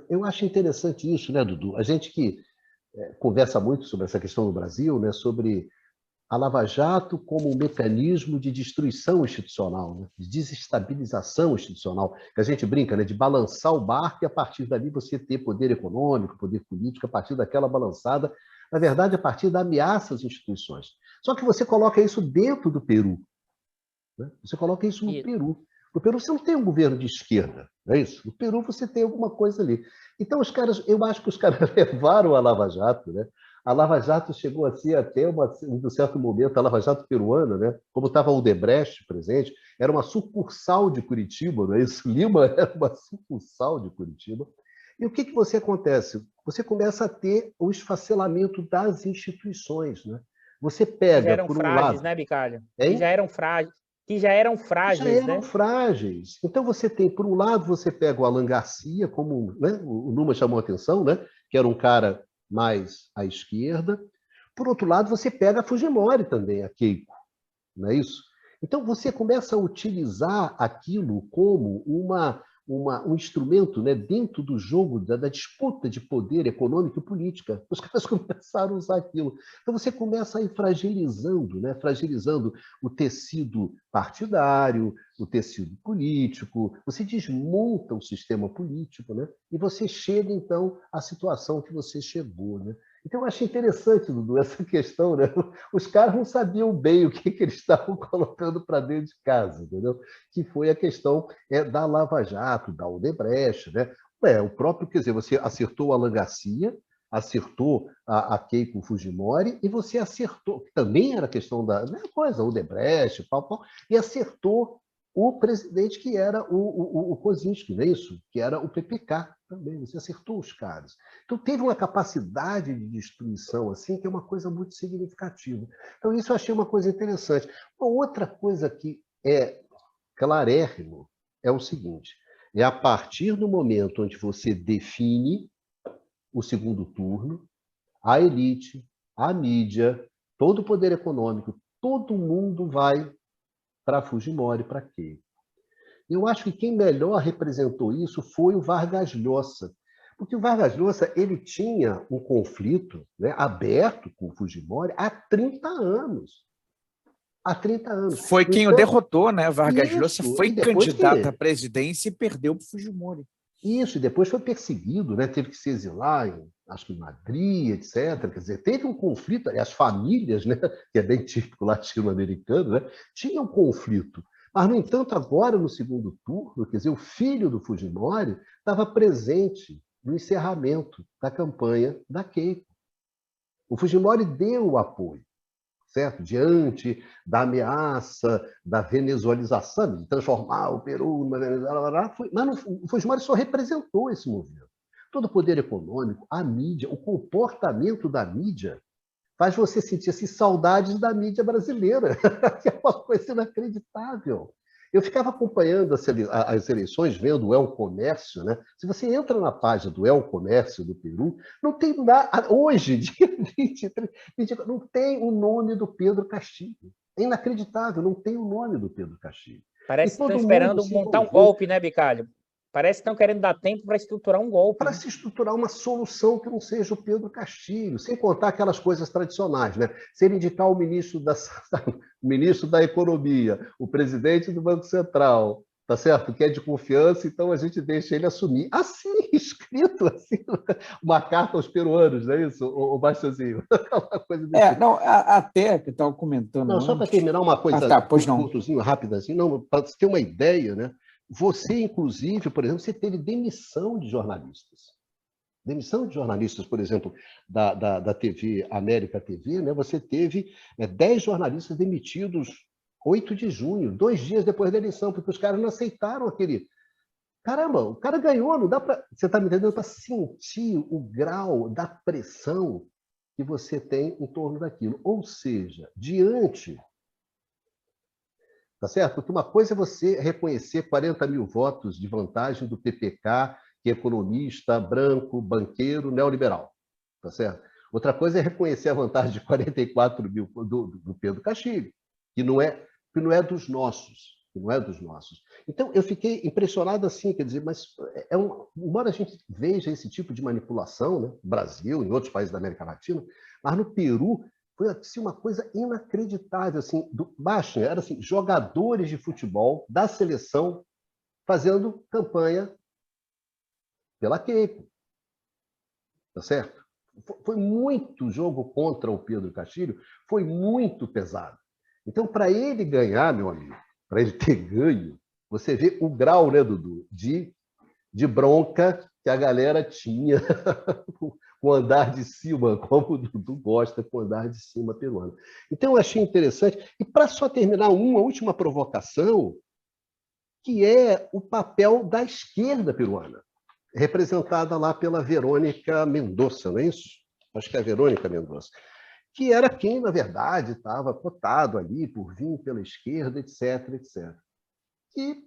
Eu acho interessante isso, né, Dudu? A gente que conversa muito sobre essa questão no Brasil, né, sobre a Lava Jato como um mecanismo de destruição institucional, né, de desestabilização institucional, que a gente brinca, né, de balançar o barco e, a partir dali, você ter poder econômico, poder político, a partir daquela balançada, na verdade, a partir da ameaça às instituições. Só que você coloca isso dentro do Peru. Né? Você coloca isso no Peru. No Peru você não tem um governo de esquerda, não é isso? No Peru você tem alguma coisa ali. Então, eu acho que os caras levaram a Lava Jato, né? A Lava Jato chegou a ser até, um certo momento, a Lava Jato peruana, né? Como estava o Odebrecht presente, era uma sucursal de Curitiba, não é isso? Lima era uma sucursal de Curitiba. E o que você acontece? Você começa a ter o esfacelamento das instituições, né? Você pega, já eram por um frágeis, lado... né, Bicalho? Hein? Que já eram frágeis, né? Frágeis. Então você tem, por um lado, você pega o Alan Garcia, como, né, o Numa chamou a atenção, né, que era um cara mais à esquerda. Por outro lado, você pega a Fujimori também, a Keiko, não é isso? Então você começa a utilizar aquilo como um instrumento, né, dentro do jogo da disputa de poder econômico e política. Os caras começaram a usar aquilo. Então você começa a ir fragilizando, né, fragilizando o tecido partidário, o tecido político, você desmonta o sistema político, né, e você chega, então, à situação que você chegou. Né? Então eu achei interessante, Dudu, essa questão, né? Os caras não sabiam bem o que eles estavam colocando para dentro de casa, entendeu? Que foi a questão da Lava Jato, da Odebrecht, né? O próprio, quer dizer, você acertou o Alan Garcia, acertou a Keiko Fujimori, e você acertou, que também era questão da coisa, Odebrecht, e acertou o presidente que era o Kozinski, não é isso? Que era o PPK também, você acertou os caras. Então teve uma capacidade de destruição assim que é uma coisa muito significativa. Então isso eu achei uma coisa interessante. Uma outra coisa que é clarérrimo é o seguinte, é a partir do momento onde você define o segundo turno, a elite, a mídia, todo o poder econômico, todo mundo vai para Fujimori, para Keiko. Eu acho que quem melhor representou isso foi o Vargas Llosa, porque o Vargas Llosa ele tinha um conflito, né, aberto com o Fujimori há 30 anos. Há 30 anos. Foi quem o derrotou, né? Vargas Llosa foi candidato à presidência e perdeu para o Fujimori. Isso, e depois foi perseguido, né? Teve que se exilar, acho que em Madrid, etc. Quer dizer, teve um conflito, as famílias, né? Que é bem típico latino-americano, né? Tinham um conflito. Mas, no entanto, agora, no segundo turno, quer dizer, o filho do Fujimori estava presente no encerramento da campanha da Keiko. O Fujimori deu o apoio, certo? Diante da ameaça da venezuelização, de transformar o Peru numa Venezuela, mas o Fujimori só representou esse movimento. Todo o poder econômico, a mídia, o comportamento da mídia faz você sentir assim, saudades da mídia brasileira, que é uma coisa inacreditável. Eu ficava acompanhando as eleições, vendo o El Comércio, né? Se você entra na página do El Comércio do Peru, não tem nada. Hoje, dia 23, não tem o nome do Pedro Castillo. É inacreditável, não tem o nome do Pedro Castillo. Parece que estão esperando montar um golpe, né, Bicalho? Parece que estão querendo dar tempo para estruturar um golpe. Para se estruturar uma solução que não seja o Pedro Castillo, sem contar aquelas coisas tradicionais, né? Se ele indicar o ministro da Economia, o presidente do Banco Central, tá certo? Que é de confiança, então a gente deixa ele assumir. Assim, escrito, assim, uma carta aos peruanos, não é isso, o Bastianzinho? Até que eu estava comentando. Não, só para terminar uma coisa, curtozinho, rápidazinho, para você ter uma ideia, né? Você, inclusive, por exemplo, você teve demissão de jornalistas. Demissão de jornalistas, por exemplo, da TV América TV, né? Você teve 10 jornalistas demitidos 8 de junho, 2 dias depois da eleição, porque os caras não aceitaram aquele... Caramba, o cara ganhou, não dá para... Você está me entendendo? Para sentir o grau da pressão que você tem em torno daquilo. Ou seja, diante... Tá certo? Porque uma coisa é você reconhecer 40 mil votos de vantagem do PPK, que é economista, branco, banqueiro, neoliberal. Tá certo? Outra coisa é reconhecer a vantagem de 44 mil do Pedro Castilho, que não é dos nossos. Que não é dos nossos. Então, eu fiquei impressionado assim, quer dizer, mas embora a gente veja esse tipo de manipulação, né, no Brasil, em outros países da América Latina, mas no Peru foi assim, uma coisa inacreditável, assim, baixo, era assim, jogadores de futebol da seleção fazendo campanha pela Keiko. Tá certo? Foi muito jogo contra o Pedro Castilho, foi muito pesado. Então, para ele ganhar, meu amigo, para ele ter ganho, você vê o grau, né, Dudu, de bronca que a galera tinha com o andar de cima, como o Dudu gosta com o andar de cima peruano. Então, eu achei interessante. E para só terminar, uma última provocação, que é o papel da esquerda peruana, representada lá pela Verônica Mendonça, não é isso? Acho que é a Verônica Mendonça. Que era quem, na verdade, estava cotado ali por vir pela esquerda, etc., etc. Que,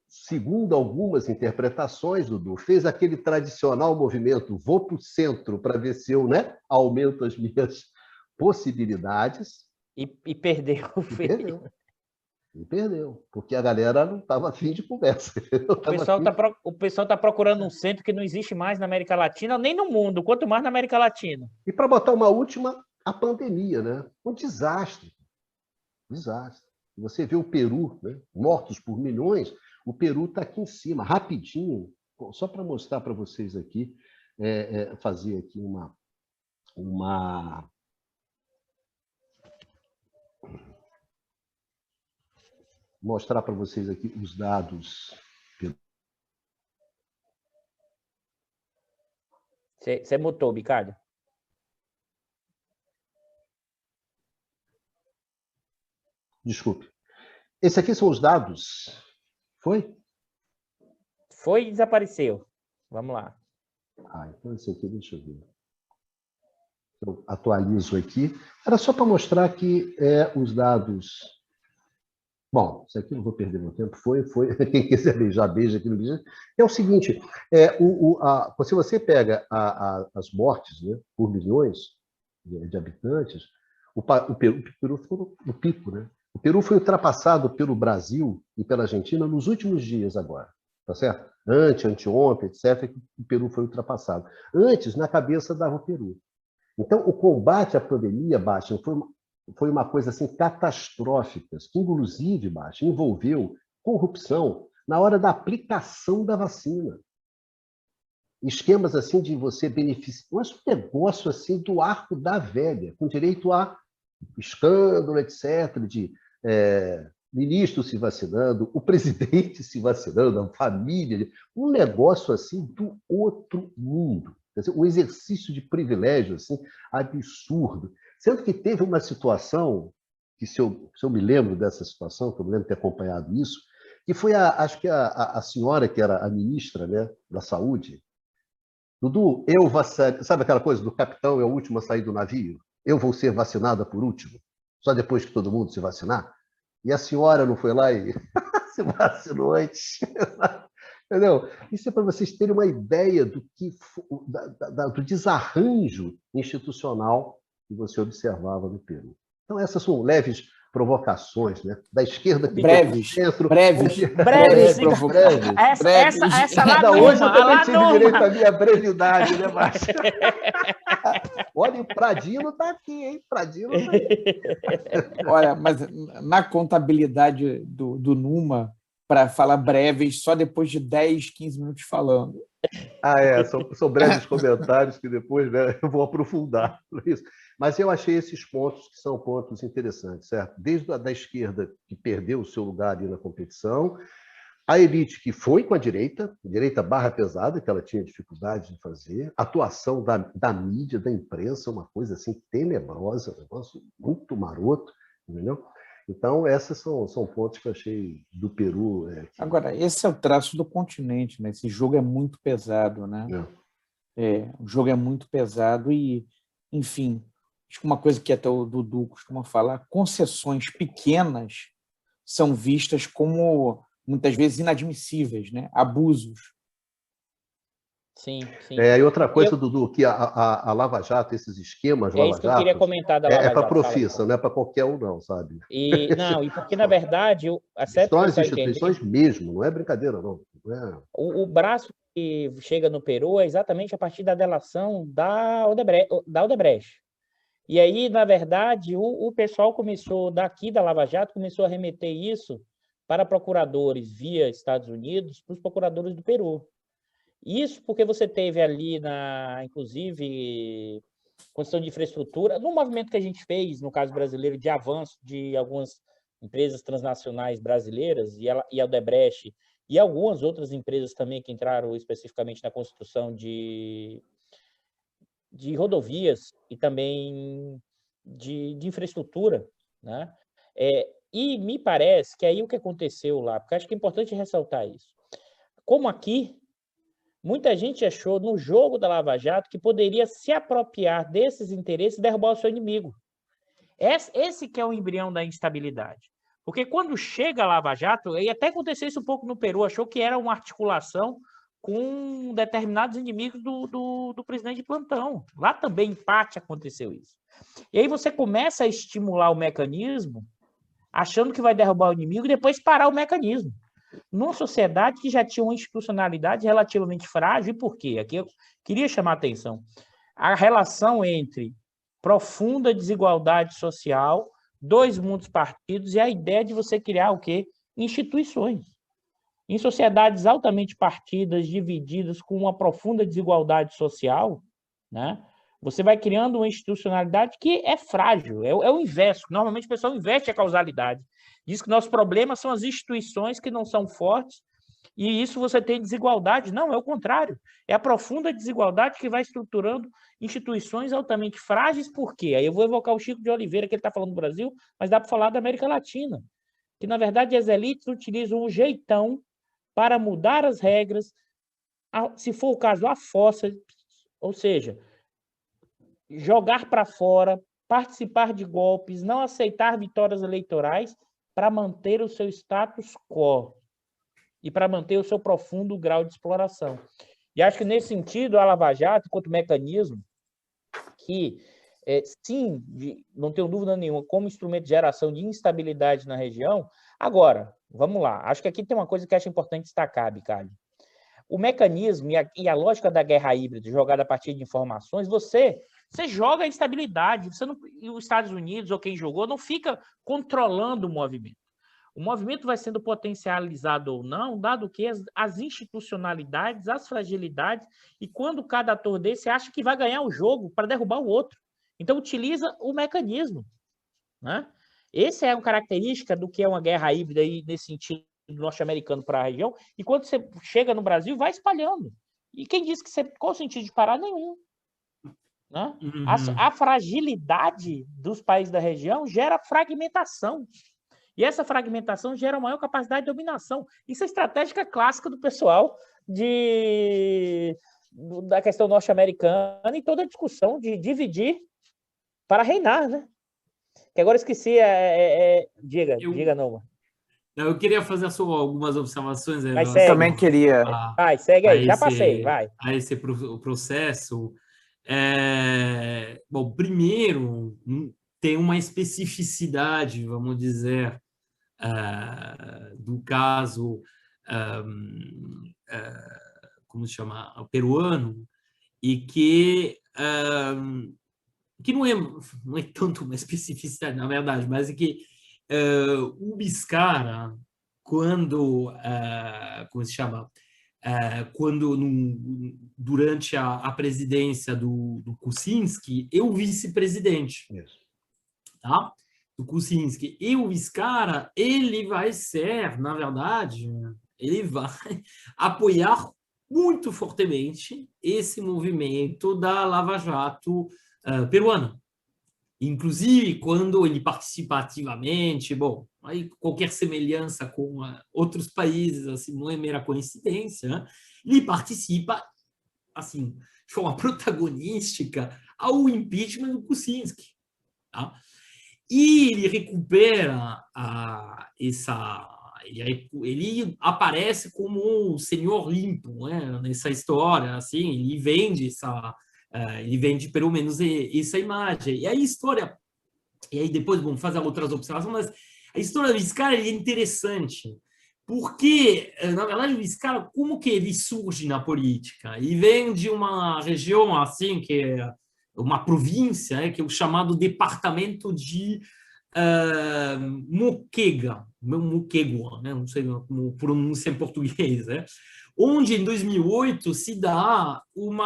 segundo algumas interpretações, Dudu, fez aquele tradicional movimento, vou para o centro para ver se eu, né, aumento as minhas possibilidades. E perdeu. E perdeu, porque a galera não estava afim de conversa. O pessoal está procurando um centro que não existe mais na América Latina, nem no mundo, quanto mais na América Latina. E para botar uma última, a pandemia, né? Um desastre. Desastre. Você vê o Peru, né? Mortos por milhões, o Peru está aqui em cima, rapidinho, só para mostrar para vocês aqui, fazer aqui mostrar para vocês aqui os dados. Você mutou, Bicardo? Desculpe. Esses aqui são os dados. Foi? Foi e desapareceu. Vamos lá. Então esse aqui, deixa eu ver. Eu atualizo aqui. Era só para mostrar que os dados... Bom, isso aqui não vou perder meu tempo. Foi. Quem quiser beijar, beija aqui no vídeo. É o seguinte, se você pega as mortes, né, por milhões de habitantes, o Peru ficou no pico, né? O Peru foi ultrapassado pelo Brasil e pela Argentina nos últimos dias agora, tá certo? Anteontem, etc., o Peru foi ultrapassado. Antes, na cabeça dava o Peru. Então, o combate à pandemia, Bastian, foi uma coisa assim catastrófica, que inclusive, Bastian, envolveu corrupção na hora da aplicação da vacina. Esquemas assim de você beneficiar, mas um negócio assim do arco da velha, com direito a escândalo, etc., de ministro se vacinando, o presidente se vacinando, a família, um negócio assim do outro mundo. Quer dizer, um exercício de privilégio assim, absurdo. Sendo que teve uma situação, que se eu me lembro dessa situação, que eu me lembro de ter acompanhado isso, que foi, acho que a senhora que era a ministra, né, da Saúde, Dudu, sabe aquela coisa do capitão é o último a sair do navio? Eu vou ser vacinada por último, só depois que todo mundo se vacinar? E a senhora não foi lá e se vacinou antes? Entendeu? Isso é para vocês terem uma ideia do desarranjo institucional que você observava no Peru. Então, essas são leves provocações, né? Da esquerda que breves. Essa lá hoje eu também tive direito à minha brevidade, né, Márcia? Olha, o Pradino está aqui, hein? Pradino tá aqui. Olha, mas na contabilidade do Numa, para falar breves, só depois de 10, 15 minutos falando. São breves comentários que depois, né, eu vou aprofundar isso. Mas eu achei esses pontos que são pontos interessantes, certo? Desde a da esquerda, que perdeu o seu lugar ali na competição, A elite que foi com a direita barra pesada, que ela tinha dificuldade de fazer, atuação da mídia, da imprensa, uma coisa assim tenebrosa, um negócio muito maroto, entendeu? Então, esses são pontos que eu achei do Peru. Agora, esse é o traço do continente, né? Esse jogo é muito pesado, né? O jogo é muito pesado e, enfim, acho que uma coisa que até o Dudu costuma falar, concessões pequenas são vistas como, muitas vezes, inadmissíveis, né? Abusos. Sim, sim. E outra coisa, Dudu, que a Lava Jato, esses esquemas Lava Jato... É isso que eu queria comentar da Lava Jato. É para profissa, não é para qualquer um, não, sabe? E porque, na verdade, são as instituições mesmo, não é brincadeira, não. O braço que chega no Peru é exatamente a partir da delação da Odebrecht. E aí, na verdade, o pessoal começou, daqui da Lava Jato, começou a remeter isso para procuradores via Estados Unidos, para os procuradores do Peru. Isso porque você teve ali, inclusive, construção de infraestrutura, no movimento que a gente fez, no caso brasileiro, de avanço de algumas empresas transnacionais brasileiras, e a Odebrecht, e algumas outras empresas também que entraram especificamente na construção de rodovias e também de infraestrutura, né? E me parece que aí o que aconteceu lá, porque acho que é importante ressaltar isso. Como aqui, muita gente achou no jogo da Lava Jato que poderia se apropriar desses interesses e derrubar o seu inimigo. Esse que é o embrião da instabilidade. Porque quando chega a Lava Jato, e até aconteceu isso um pouco no Peru, achou que era uma articulação com determinados inimigos do presidente de plantão. Lá também, em parte, aconteceu isso. E aí você começa a estimular o mecanismo, achando que vai derrubar o inimigo e depois parar o mecanismo. Numa sociedade que já tinha uma institucionalidade relativamente frágil, e por quê? Aqui eu queria chamar a atenção. A relação entre profunda desigualdade social, dois mundos partidos e a ideia de você criar o quê? Instituições. Em sociedades altamente partidas, divididas, com uma profunda desigualdade social, né? Você vai criando uma institucionalidade que é frágil, é o inverso. Normalmente o pessoal inverte a causalidade. Diz que nossos problemas são as instituições que não são fortes e isso você tem desigualdade. Não, é o contrário. É a profunda desigualdade que vai estruturando instituições altamente frágeis. Por quê? Aí eu vou evocar o Chico de Oliveira, que ele está falando do Brasil, mas dá para falar da América Latina. Que, na verdade, as elites utilizam um jeitão para mudar as regras, se for o caso, a força, ou seja, jogar para fora, participar de golpes, não aceitar vitórias eleitorais para manter o seu status quo e para manter o seu profundo grau de exploração. E acho que, nesse sentido, a Lava Jato, enquanto mecanismo, que, sim, não tenho dúvida nenhuma, como instrumento de geração de instabilidade na região. Agora, vamos lá, acho que aqui tem uma coisa que acho importante destacar, Bicalho. O mecanismo e a lógica da guerra híbrida, jogada a partir de informações, você joga a instabilidade, e os Estados Unidos, ou quem jogou, não fica controlando o movimento. O movimento vai sendo potencializado ou não, dado que as institucionalidades, as fragilidades, e quando cada ator desse acha que vai ganhar o jogo para derrubar o outro. Então, utiliza o mecanismo, né? Essa é uma característica do que é uma guerra híbrida aí, nesse sentido norte-americano para a região, e quando você chega no Brasil, vai espalhando. E quem disse que você... Qual o sentido de parar? Nenhum. Né? Uhum. A fragilidade dos países da região gera fragmentação. E essa fragmentação gera maior capacidade de dominação. Isso é estratégia clássica do pessoal da questão norte-americana e toda a discussão de dividir para reinar, né? Que agora esqueci, diga, Noma. Eu queria fazer só algumas observações. Mas segue. Também queria. Vai, segue aí, já passei, vai. A esse processo. Bom, primeiro, tem uma especificidade, vamos dizer, do caso, como se chama, peruano, e que não é tanto uma especificidade, na verdade, mas é que o Vizcarra, quando, como se chama, quando durante a presidência do Kuczynski, eu vice-presidente, tá? Do Kuczynski, e o Vizcarra, ele vai ser, na verdade, ele vai apoiar muito fortemente esse movimento da Lava Jato peruana. Inclusive, quando ele participa ativamente, bom, aí qualquer semelhança com outros países, assim, não é mera coincidência, né? Ele participa, assim, de forma protagonística ao impeachment do Kuczynski, tá? E ele recupera ele aparece como o senhor limpo, né, nessa história, assim, ele vende pelo menos essa imagem. E aí história, e aí depois vamos fazer outras observações, mas a história do Vizcarra é interessante, porque, na verdade, o Vizcarra, como que ele surge na política? Ele vem de uma região, assim, que é uma província, que é o chamado departamento de Moquegua, né? Não sei como pronuncia em português, né? Onde, em 2008, se dá um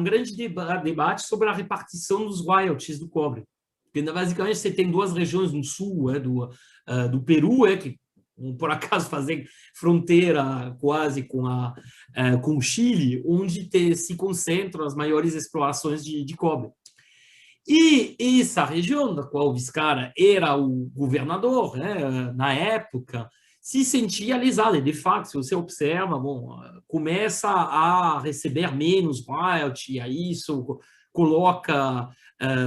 grande debate sobre a repartição dos royalties do cobre. Porque, basicamente, você tem duas regiões no sul do Peru, que, por acaso, fazem fronteira quase com o Chile, onde se concentram as maiores explorações de cobre. E essa região, da qual o Vizcarra era o governador, né, na época, se sentia alisada. E, de fato, se você observa, bom, começa a receber menos royalty, aí isso coloca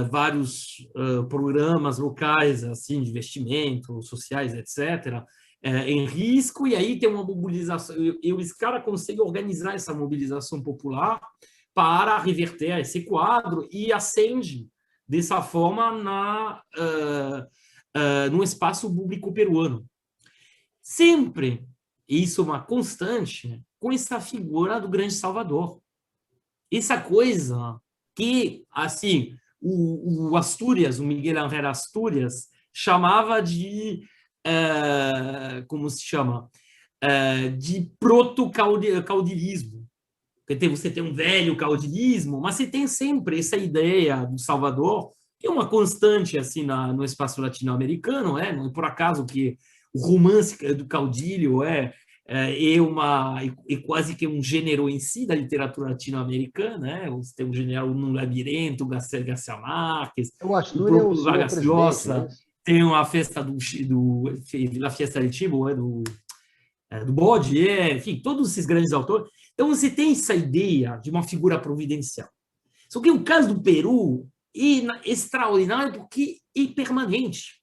vários programas locais assim, de investimento, sociais, etc., em risco, e aí tem uma mobilização. E o Vizcarra consegue organizar essa mobilização popular para reverter esse quadro e acende dessa forma no espaço público peruano. Sempre, isso é uma constante, com essa figura do grande Salvador. Essa coisa que, assim, o Astúrias, o Miguel Ángel Astúrias, chamava de, como se chama? De proto-caudilismo. Você tem um velho caudilismo, mas você tem sempre essa ideia do Salvador, que é uma constante assim no espaço latino-americano, não é por acaso que o romance do caudilho é quase que um gênero em si da literatura latino-americana, Você tem um general no Labirinto, Garcia Marques, O Astúrias próprio é o senhor Vargas presidente, Llosa, né? tem uma festa La Fiesta del Chivo, do Bode, enfim, todos esses grandes autores. Então, você tem essa ideia de uma figura providencial. Só que o caso do Peru é extraordinário porque é permanente.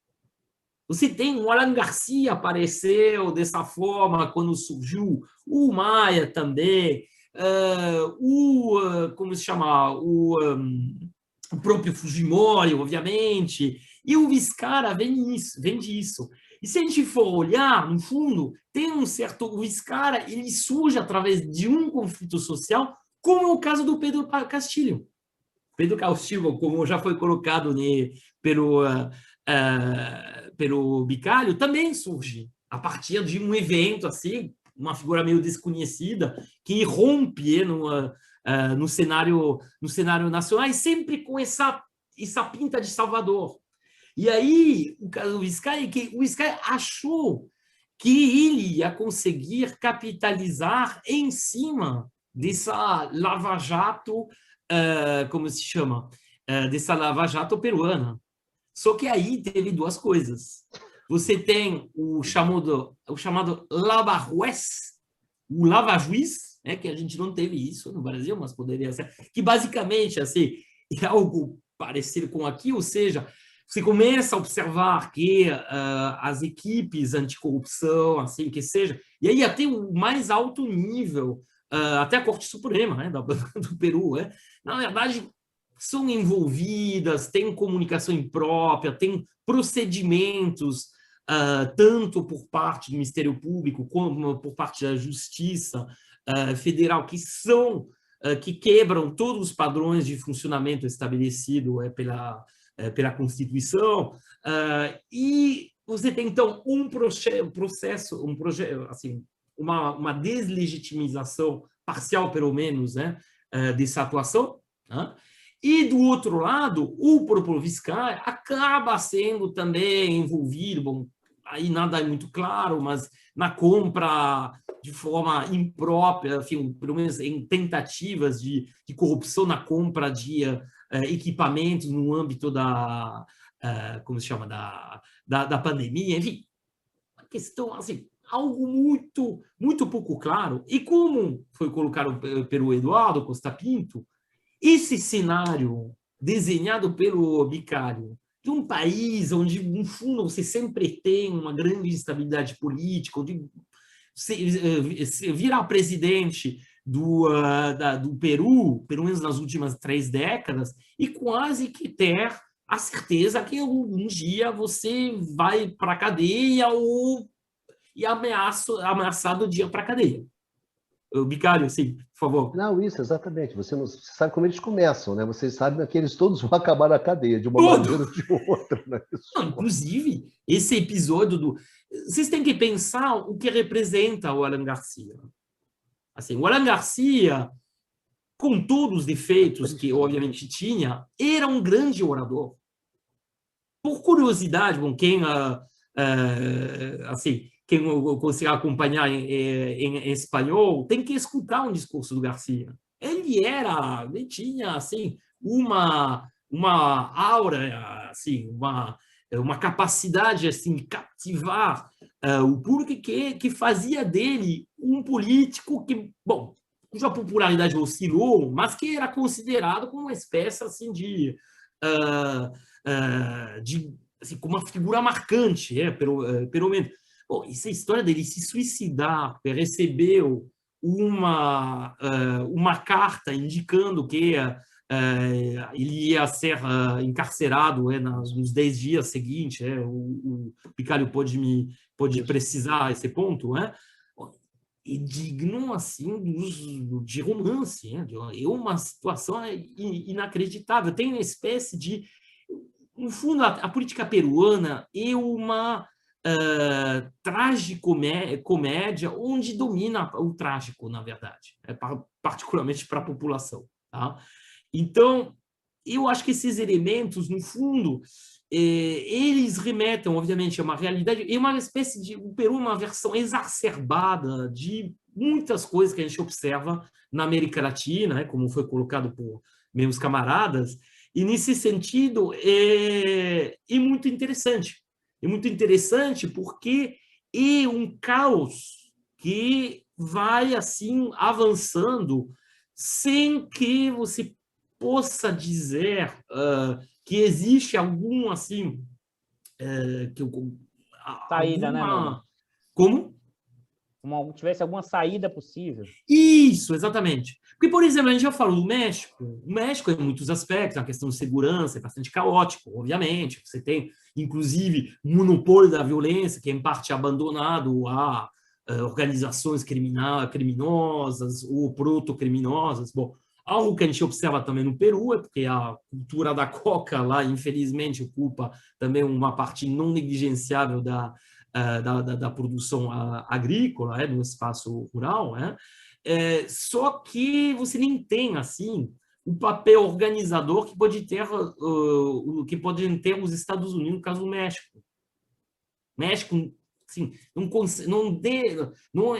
Você tem o Alan Garcia apareceu dessa forma quando surgiu, o Maia também, como se chama? O próprio Fujimori, obviamente, e o Vizcarra vem disso. E se a gente for olhar, no fundo, tem um certo... O Vizcarra, ele surge através de um conflito social, como é o caso do Pedro Castillo. Pedro Castillo, como já foi colocado pelo Bicalho, também surge a partir de um evento, assim, uma figura meio desconhecida, que rompe no cenário nacional, e sempre com essa pinta de Salvador. E aí, o Vizcarra achou que ele ia conseguir capitalizar em cima dessa lava-jato, como se chama? Dessa lava-jato peruana. Só que aí teve duas coisas. Você tem o chamado lava-juez, o lava-juiz, que a gente não teve isso no Brasil, mas poderia ser, que basicamente assim, é algo parecido com aqui, ou seja, você começa a observar que as equipes anticorrupção, assim que seja, e aí até o mais alto nível, até a Corte Suprema, do Peru, na verdade, são envolvidas, tem comunicação imprópria, tem procedimentos, tanto por parte do Ministério Público como por parte da Justiça Federal, que quebram todos os padrões de funcionamento estabelecido pela Constituição, e você tem, então, assim, uma deslegitimização parcial, pelo menos, dessa atuação, E, do outro lado, o próprio Vizcarra acaba sendo também envolvido, bom, aí nada é muito claro, mas na compra de forma imprópria, enfim, pelo menos em tentativas de corrupção na compra de equipamentos no âmbito da, como se chama, da pandemia, enfim, uma questão, assim, algo muito pouco claro. E como foi colocado pelo Eduardo Costa Pinto, esse cenário desenhado pelo Bicalho, de um país onde, no fundo, você sempre tem uma grande instabilidade política, onde você virar presidente do Peru, pelo menos nas últimas 3 décadas, e quase que ter a certeza que um dia você vai para a cadeia e ameaçado de ir para a cadeia. Bicalho, sim, por favor. Não, isso, exatamente. Você não você sabe como eles começam, né? Vocês sabem que eles todos vão acabar na cadeia, de uma maneira ou de outra. Né? Não, inclusive, esse episódio do... Vocês têm que pensar o que representa o Alan Garcia. Assim, o Alan Garcia, com todos os defeitos que, obviamente, tinha, era um grande orador. Por curiosidade, com quem... assim, quem consegue acompanhar em espanhol, tem que escutar um discurso do Garcia. Ele tinha, assim, uma aura, assim, uma capacidade, assim, de captivar o público que fazia dele um político que, bom, cuja popularidade oscilou, mas que era considerado como uma espécie, assim, de assim, como uma figura marcante, pelo menos. Bom, essa história dele se suicidar, recebeu uma carta indicando que ele ia ser encarcerado nos 10 dias seguintes. O Bicalho pode precisar esse ponto. E digno assim de romance. É uma situação inacreditável. Tem uma espécie de... No fundo, a política peruana é uma tragicomédia onde domina o trágico, na verdade, particularmente para a população. Tá? Então, eu acho que esses elementos, no fundo, eles remetem, obviamente, a uma realidade, é uma espécie de... O Peru é uma versão exacerbada de muitas coisas que a gente observa na América Latina, como foi colocado por meus camaradas, e, nesse sentido, é muito interessante. É muito interessante porque é um caos que vai, assim, avançando sem que você possa dizer que existe algum, assim... saída, né, Numa? Como? Tivesse alguma saída possível. Isso, exatamente. Porque, por exemplo, a gente já falou do México. O México, em muitos aspectos, a questão de segurança é bastante caótico, obviamente. Você tem, inclusive, um monopólio da violência, que é, em parte, abandonado a organizações criminosas ou proto-criminosas. Bom, algo que a gente observa também no Peru é porque a cultura da coca lá, infelizmente, ocupa também uma parte não negligenciável da produção agrícola, no espaço rural, só que você nem tem, assim, o papel organizador que pode ter os Estados Unidos, no caso do México. México, assim, não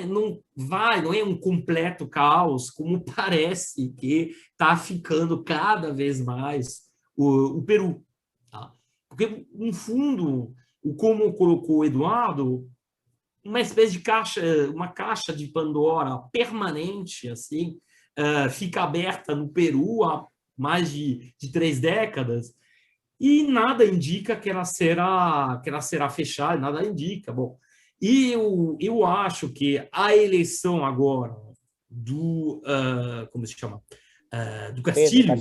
é um completo caos, como parece que está ficando cada vez mais o Peru. Tá? Porque, no fundo, como colocou o Eduardo, uma espécie de uma caixa de Pandora permanente, assim, fica aberta no Peru há mais de 3 décadas, e nada indica que ela será fechada, nada indica. Bom, e eu acho que a eleição agora do, como se chama? Do Castilho,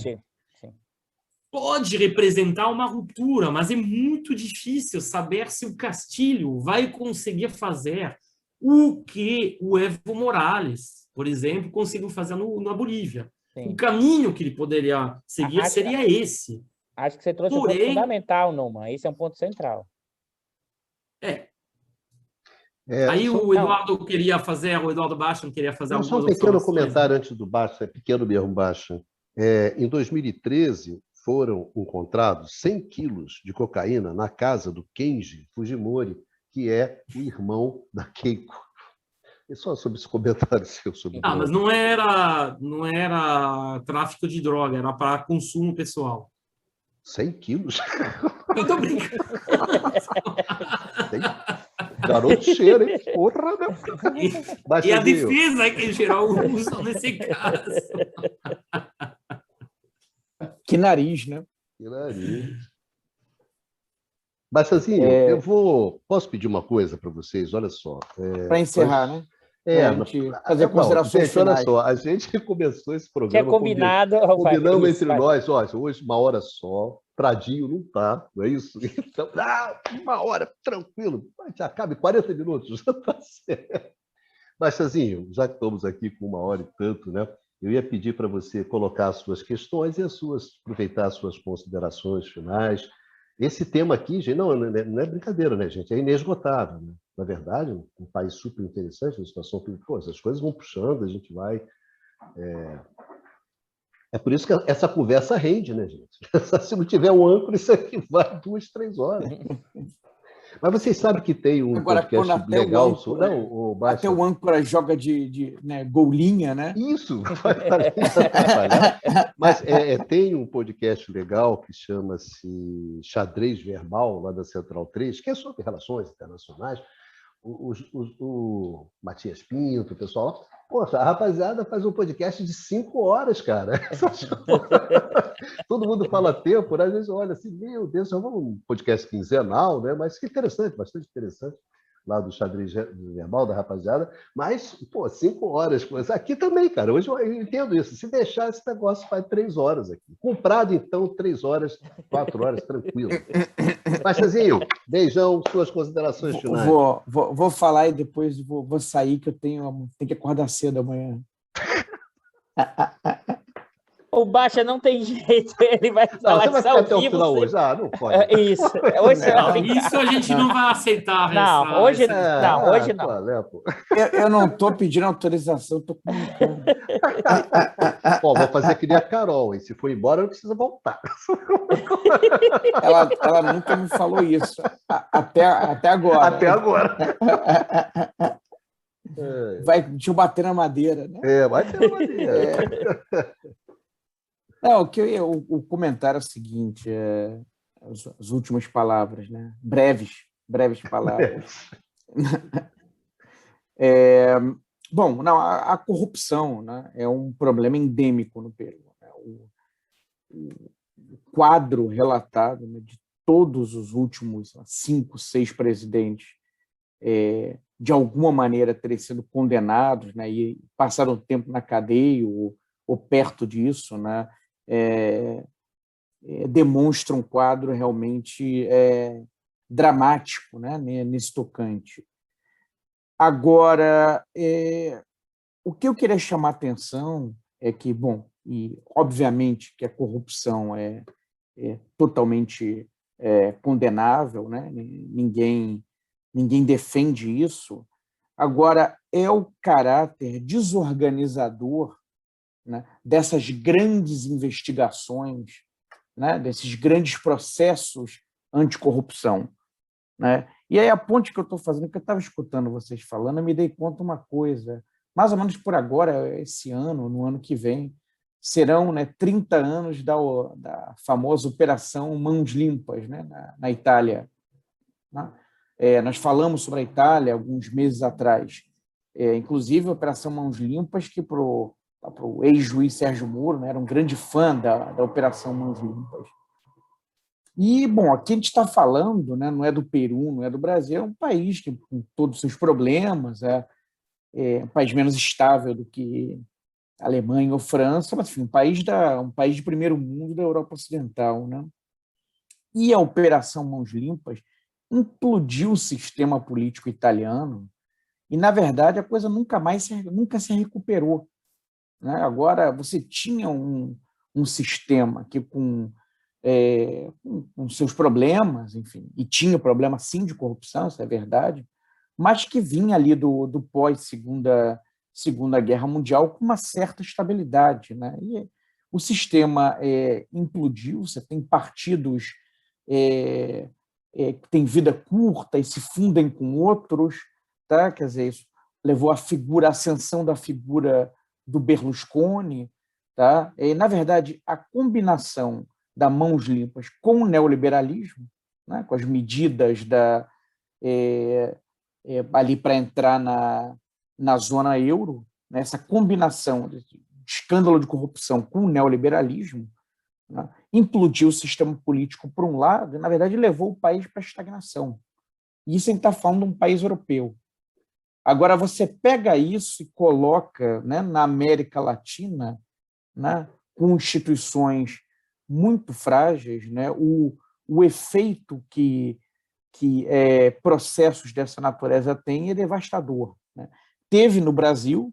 pode representar uma ruptura, mas é muito difícil saber se o Castilho vai conseguir fazer o que o Evo Morales, por exemplo, conseguiu fazer na Bolívia. Sim. O caminho que ele poderia seguir seria esse. Acho que você trouxe um ponto fundamental, Numa. Esse é um ponto central. Aí o Eduardo queria fazer, o Eduardo Baixa queria fazer algumas observações. Só um pequeno comentário antes do Baixa, pequeno mesmo, Baixa. Em 2013, foram encontrados 100 quilos de cocaína na casa do Kenji Fujimori, que é o irmão da Keiko. E só sobre esse comentário seu sobre droga. Mas não era tráfico de droga, era para consumo pessoal. 100 quilos? Eu tô brincando. Garoto cheiro, hein? Porra, né? E a defesa é que em geral usa nesse caso. Que nariz, né? Que nariz. Baixazinho, posso pedir uma coisa para vocês? Olha só. Para encerrar, né? A gente fazer considerações gente, olha finais. só, a gente começou esse programa... Que é combinado... Combinamos entre nós, ó, hoje 1 hora só, Pradinho não tá, não é isso? Então, 1 hora, tranquilo, já cabe 40 minutos, já tá certo. Baixazinho, já que estamos aqui com 1 hora e tanto, né? Eu ia pedir para você colocar as suas questões e aproveitar as suas considerações finais. Esse tema aqui, gente, não é brincadeira, né, gente? É inesgotável, né? Na verdade, um país super interessante, uma situação que, pô, essas coisas vão puxando, a gente vai... É por isso que essa conversa rende, né, gente? Se não tiver um âncora, isso aqui vai 2, 3 horas. Mas vocês sabem que tem um podcast legal... Até o âncora joga de golinha, né? Isso, vai atrapalhar. Mas tem um podcast legal que chama-se Xadrez Verbal, lá da Central 3, que é sobre relações internacionais. O Matias Pinto, o pessoal... Poxa, a rapaziada faz um podcast de 5 horas, cara. Todo mundo fala tempo, né? Às vezes olha assim, meu Deus, é um podcast quinzenal, né? Mas que interessante, bastante interessante, lá do Xadrez Verbal, da rapaziada. Mas, pô, 5 horas. Aqui também, cara. Hoje eu entendo isso. Se deixar, esse negócio faz 3 horas aqui. Comprado, então, 3 horas, 4 horas, tranquilo. Baixazinho, beijão, suas considerações finais. Vou falar e depois vou sair, que eu tenho que acordar cedo amanhã. O Baixa não tem jeito, ele vai falar você vai ficar até o final hoje. Não pode. Isso. Hoje isso a gente não vai aceitar. Não, hoje não. Hoje não. Eu não estou pedindo autorização, estou comunicando. Vou fazer que nem a Carol, e se for embora, não precisa voltar. Ela nunca me falou isso, até agora. Até agora. Deixa eu bater na madeira, né? Bater na madeira. Não, o comentário é o seguinte, as últimas palavras, né? Breves palavras. Bom, não, a corrupção, né, é um problema endêmico no Peru. Né? O quadro relatado, né, de todos os últimos 5, 6 presidentes, de alguma maneira terem sido condenados, né, e passaram tempo na cadeia ou perto disso, né, demonstra um quadro realmente dramático, né, nesse tocante. Agora, o que eu queria chamar a atenção é que, bom, e obviamente que a corrupção é totalmente condenável, né? Ninguém defende isso. Agora, é o caráter desorganizador, né, dessas grandes investigações, né, desses grandes processos anticorrupção, né? E aí a ponte que eu estou fazendo, que eu estava escutando vocês falando, eu me dei conta uma coisa, mais ou menos por agora, esse ano, no ano que vem, serão, né, 30 anos da famosa Operação Mãos Limpas, né, na Itália. Né? Nós falamos sobre a Itália alguns meses atrás, inclusive a Operação Mãos Limpas, que para o ex-juiz Sérgio Moro, né, era um grande fã da Operação Mãos Limpas. E, bom, aqui a gente está falando, né, não é do Peru, não é do Brasil, é um país que, com todos os seus problemas, é um país menos estável do que a Alemanha ou França, mas, enfim, um país de primeiro mundo da Europa Ocidental. Né? E a Operação Mãos Limpas implodiu o sistema político italiano e, na verdade, a coisa nunca se recuperou. Né? Agora, você tinha um sistema que, com seus problemas, enfim, e tinha problema, sim, de corrupção, isso é verdade, mas que vinha ali do pós-Segunda Guerra Mundial com uma certa estabilidade. Né? E o sistema implodiu, você tem partidos que têm vida curta e se fundem com outros, tá? Quer dizer, isso, levou a ascensão da figura do Berlusconi, tá? E, na verdade, a combinação da mãos limpas com o neoliberalismo, né, com as medidas ali para entrar na zona euro, né, essa combinação de escândalo de corrupção com o neoliberalismo, né, implodiu o sistema político por um lado e, na verdade, levou o país para a estagnação. E isso a gente está falando de um país europeu. Agora, você pega isso e coloca, né, na América Latina, né, com instituições muito frágeis, né, o efeito que processos dessa natureza têm é devastador, né? Teve no Brasil,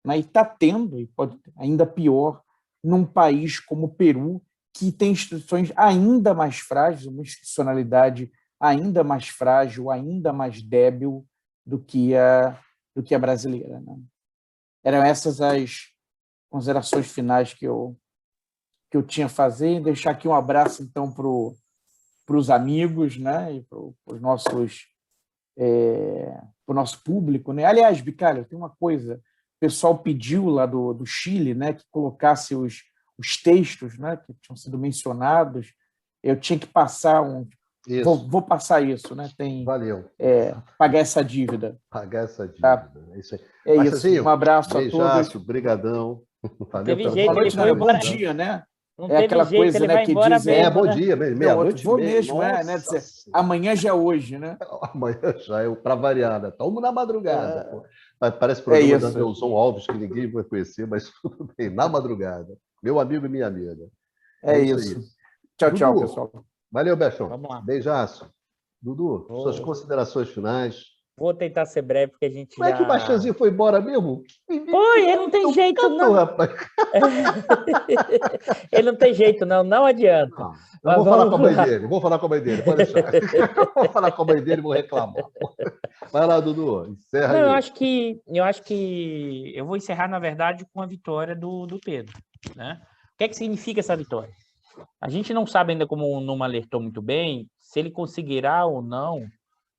né, e está tendo, e pode ainda pior, num país como o Peru, que tem instituições ainda mais frágeis, uma institucionalidade ainda mais frágil, ainda mais débil do que a brasileira, né? Eram essas as considerações finais que eu tinha a fazer. Deixar aqui um abraço, então, para os amigos, né, e para o nosso público, né? Aliás, Bicalho, tem uma coisa, o pessoal pediu lá do Chile, né, que colocasse os textos, né, que tinham sido mencionados. Eu tinha que passar vou passar isso, né? Valeu. Pagar essa dívida. Pagar essa dívida. Tá? É isso aí. É isso. Um abraço a todos. Brigadão. Valeu teve jeito, boa noite, ele foi bom dia, né? Não é aquela jeito, coisa, né, que diz bom dia, meia-noite. Vou mesmo, né? Dizer, amanhã já é hoje, né? Amanhã já é para variada. Estamos na madrugada. Parece programa da Nelson Alves, que ninguém vai conhecer, mas tudo bem, na madrugada. Meu amigo e minha amiga. É isso. Tchau, tchau, pessoal. Valeu, Bechão. Vamos lá. Beijaço. Dudu, suas considerações finais. Vou tentar ser breve, porque a gente Como é que o Baixãozinho foi embora mesmo? Foi, ele não tem jeito, não. Rapaz. Ele não tem jeito, não. Não adianta. Não, vou falar com a mãe dele. Vou falar com a mãe dele, pode deixar. Vou falar com a mãe dele e vou reclamar. Vai lá, Dudu. Encerra aí. Eu acho que eu vou encerrar, na verdade, com a vitória do Pedro, né? O que é que significa essa vitória? A gente não sabe ainda, como o Numa alertou muito bem, se ele conseguirá ou não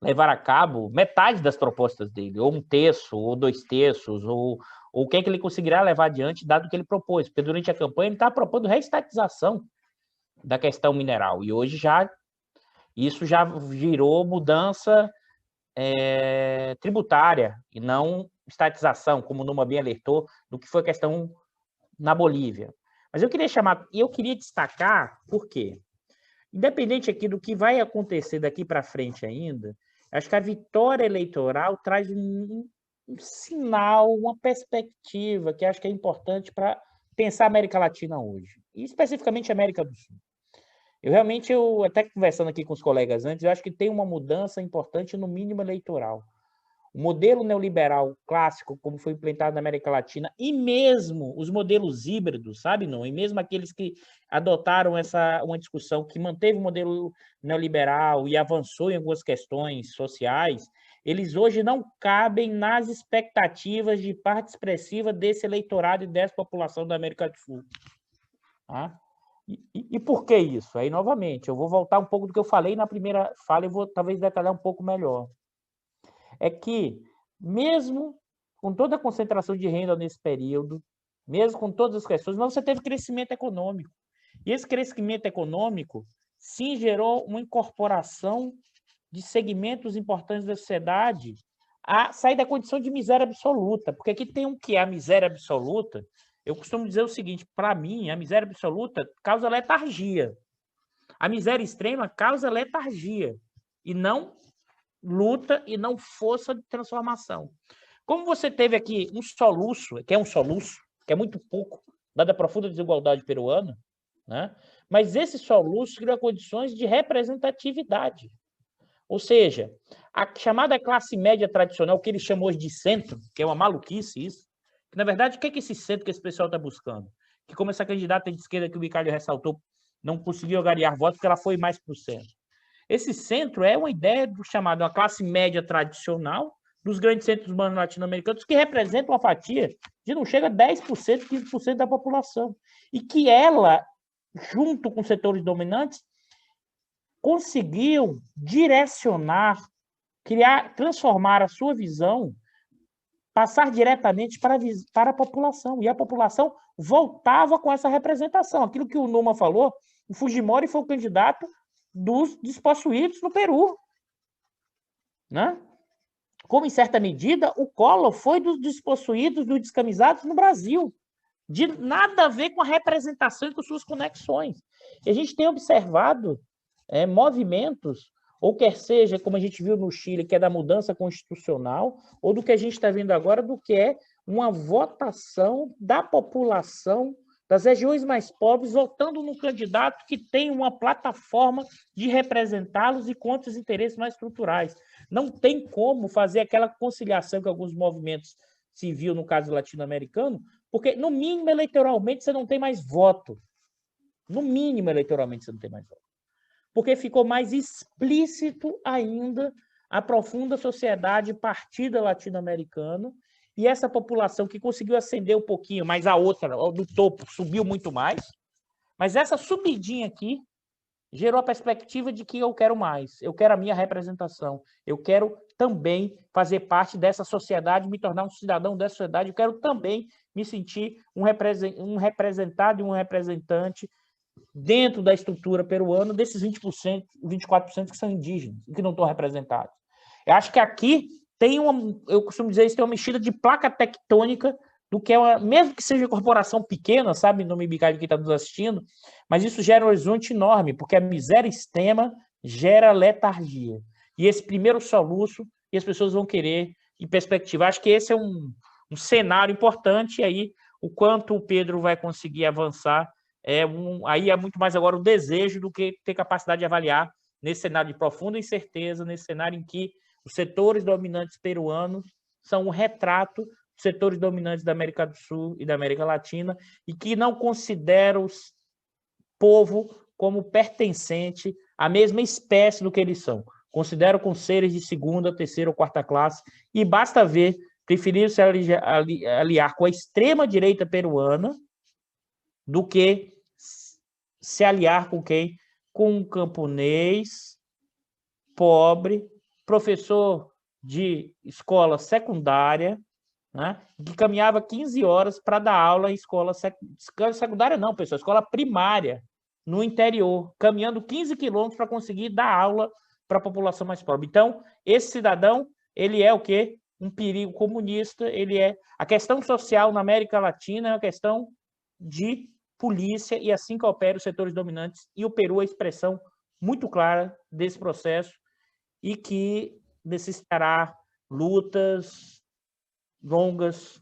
levar a cabo metade das propostas dele, ou 1/3, ou 2/3, ou o que é que ele conseguirá levar adiante, dado que ele propôs. Porque durante a campanha ele está propondo reestatização da questão mineral, e hoje isso já virou mudança tributária, e não estatização, como o Numa bem alertou, do que foi a questão na Bolívia. Mas eu queria destacar, por quê? Independente aqui do que vai acontecer daqui para frente ainda, acho que a vitória eleitoral traz um sinal, uma perspectiva que acho que é importante para pensar a América Latina hoje, e especificamente a América do Sul. Eu até conversando aqui com os colegas antes, eu acho que tem uma mudança importante no mínimo eleitoral. O modelo neoliberal clássico, como foi implantado na América Latina, e mesmo os modelos híbridos, sabe, não? E mesmo aqueles que adotaram uma discussão que manteve o modelo neoliberal e avançou em algumas questões sociais, eles hoje não cabem nas expectativas de parte expressiva desse eleitorado e dessa população da América do Sul. Tá? E por que isso? Aí, novamente, eu vou voltar um pouco do que eu falei na primeira fala e vou talvez detalhar um pouco melhor. É que, mesmo com toda a concentração de renda nesse período, mesmo com todas as questões, mas você teve crescimento econômico. E esse crescimento econômico, sim, gerou uma incorporação de segmentos importantes da sociedade a sair da condição de miséria absoluta. Porque aqui tem que é a miséria absoluta. Eu costumo dizer o seguinte, para mim, a miséria absoluta causa letargia. A miséria extrema causa letargia. E não luta e não força de transformação. Como você teve aqui um soluço, que é muito pouco, dada a profunda desigualdade peruana, né? Mas esse soluço cria condições de representatividade. Ou seja, a chamada classe média tradicional, que ele chamou hoje de centro, que é uma maluquice isso, que, na verdade, o que é esse centro que esse pessoal está buscando? Que, como essa candidata de esquerda que o Bicalho ressaltou, não conseguiu angariar votos porque ela foi mais para o centro. Esse centro é uma ideia do chamado uma classe média tradicional dos grandes centros urbanos latino-americanos, que representa uma fatia de não chega a 10%, 15% da população. E que ela, junto com setores dominantes, conseguiu direcionar, transformar a sua visão passar diretamente para a população, e a população voltava com essa representação. Aquilo que o Numa falou, o Fujimori foi o candidato dos despossuídos no Peru, né? Como, em certa medida, o Collor foi dos despossuídos, dos descamisados no Brasil, de nada a ver com a representação e com suas conexões. E a gente tem observado movimentos, ou quer seja, como a gente viu no Chile, que é da mudança constitucional, ou do que a gente está vendo agora, do que é uma votação da população das regiões mais pobres, votando no candidato que tem uma plataforma de representá-los e contra os interesses mais estruturais. Não tem como fazer aquela conciliação que alguns movimentos se viu no caso latino-americano, porque, no mínimo, eleitoralmente, você não tem mais voto. No mínimo, eleitoralmente, você não tem mais voto. Porque ficou mais explícito ainda a profunda sociedade partida latino-americana e essa população que conseguiu ascender um pouquinho, mas a outra, do topo, subiu muito mais. Mas essa subidinha aqui gerou a perspectiva de que eu quero mais, eu quero a minha representação, eu quero também fazer parte dessa sociedade, me tornar um cidadão dessa sociedade, eu quero também me sentir um representado e um representante dentro da estrutura peruana desses 20%, 24% que são indígenas e que não estão representados. Eu acho que aqui tem eu costumo dizer isso, tem uma mexida de placa tectônica do que é mesmo que seja corporação pequena, sabe, no Mibicalho que está nos assistindo, mas isso gera um horizonte enorme, porque a miséria extrema gera letargia. E esse primeiro soluço, e as pessoas vão querer em perspectiva. Acho que esse é um cenário importante, e aí o quanto o Pedro vai conseguir avançar, aí é muito mais agora o desejo do que ter capacidade de avaliar nesse cenário de profunda incerteza, nesse cenário em que os setores dominantes peruanos são um retrato dos setores dominantes da América do Sul e da América Latina e que não consideram o povo como pertencente à mesma espécie do que eles são. Consideram como seres de segunda, terceira ou quarta classe e basta ver, preferiram se aliar com a extrema-direita peruana do que se aliar com quem? Com um camponês pobre, professor de escola secundária, né, que caminhava 15 horas para dar aula em escola secundária, não, pessoal, escola primária, no interior, caminhando 15 quilômetros para conseguir dar aula para a população mais pobre. Então, esse cidadão, ele é o quê? Um perigo comunista, ele é... A questão social na América Latina é uma questão de polícia e assim que opera os setores dominantes, e o Peru é a expressão muito clara desse processo e que necessitará lutas longas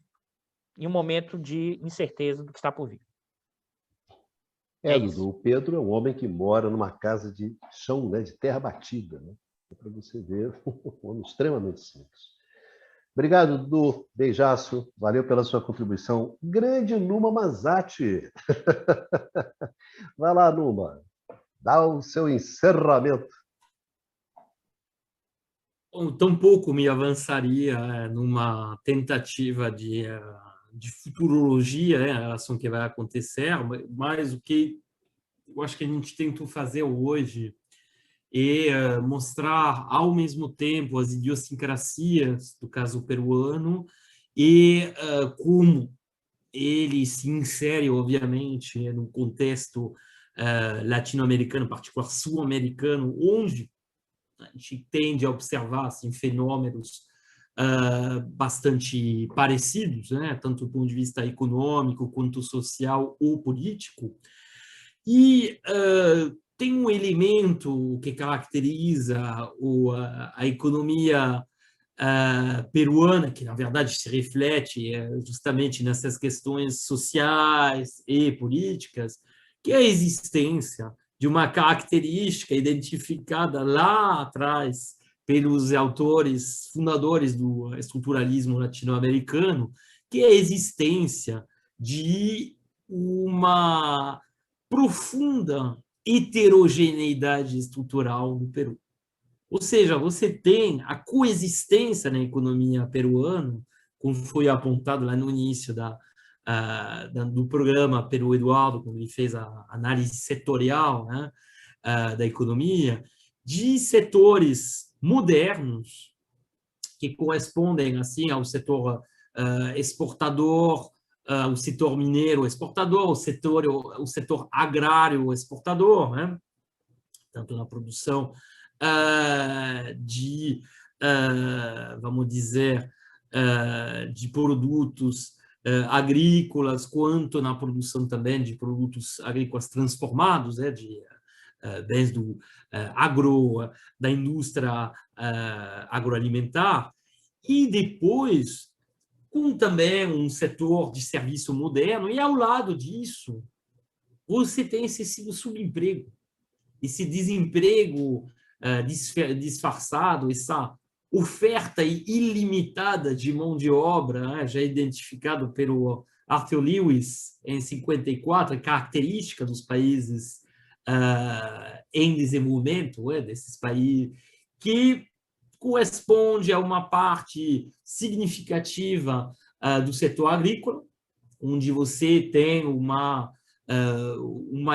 em um momento de incerteza do que está por vir. Dudu, o Pedro é um homem que mora numa casa de chão, né, de terra batida, né? Para você ver, um homem extremamente simples. Obrigado, Dudu. Beijaço. Valeu pela sua contribuição. Grande Numa Mazati. Vai lá, Numa. Dá o seu encerramento. Bom, tampouco me avançaria numa tentativa de futurologia, né, em relação ao que vai acontecer, mas o que eu acho que a gente tentou fazer hoje é mostrar, ao mesmo tempo, as idiosincrasias do caso peruano e como ele se insere, obviamente, no contexto latino-americano, em particular sul-americano, onde a gente tende a observar assim, fenômenos bastante parecidos, né? Tanto do ponto de vista econômico, quanto social ou político. E tem um elemento que caracteriza a economia peruana, que, na verdade, se reflete justamente nessas questões sociais e políticas, que é a existência de uma característica identificada lá atrás pelos autores fundadores do estruturalismo latino-americano, que é a existência de uma profunda heterogeneidade estrutural no Peru. Ou seja, você tem a coexistência na economia peruana, como foi apontado lá no início do programa Peru Eduardo, quando ele fez a análise setorial, né, da economia, de setores modernos que correspondem assim ao setor exportador, o setor mineiro exportador, o setor agrário exportador, né? Tanto na produção vamos dizer, de produtos agrícolas, quanto na produção também de produtos agrícolas transformados, de bens da indústria agroalimentar, e depois com também um setor de serviço moderno, e ao lado disso você tem esse subemprego, esse desemprego disfarçado, essa oferta ilimitada de mão de obra, já identificado pelo Arthur Lewis em 54, característica dos países em desenvolvimento, desses países, que corresponde a uma parte significativa do setor agrícola, onde você tem uma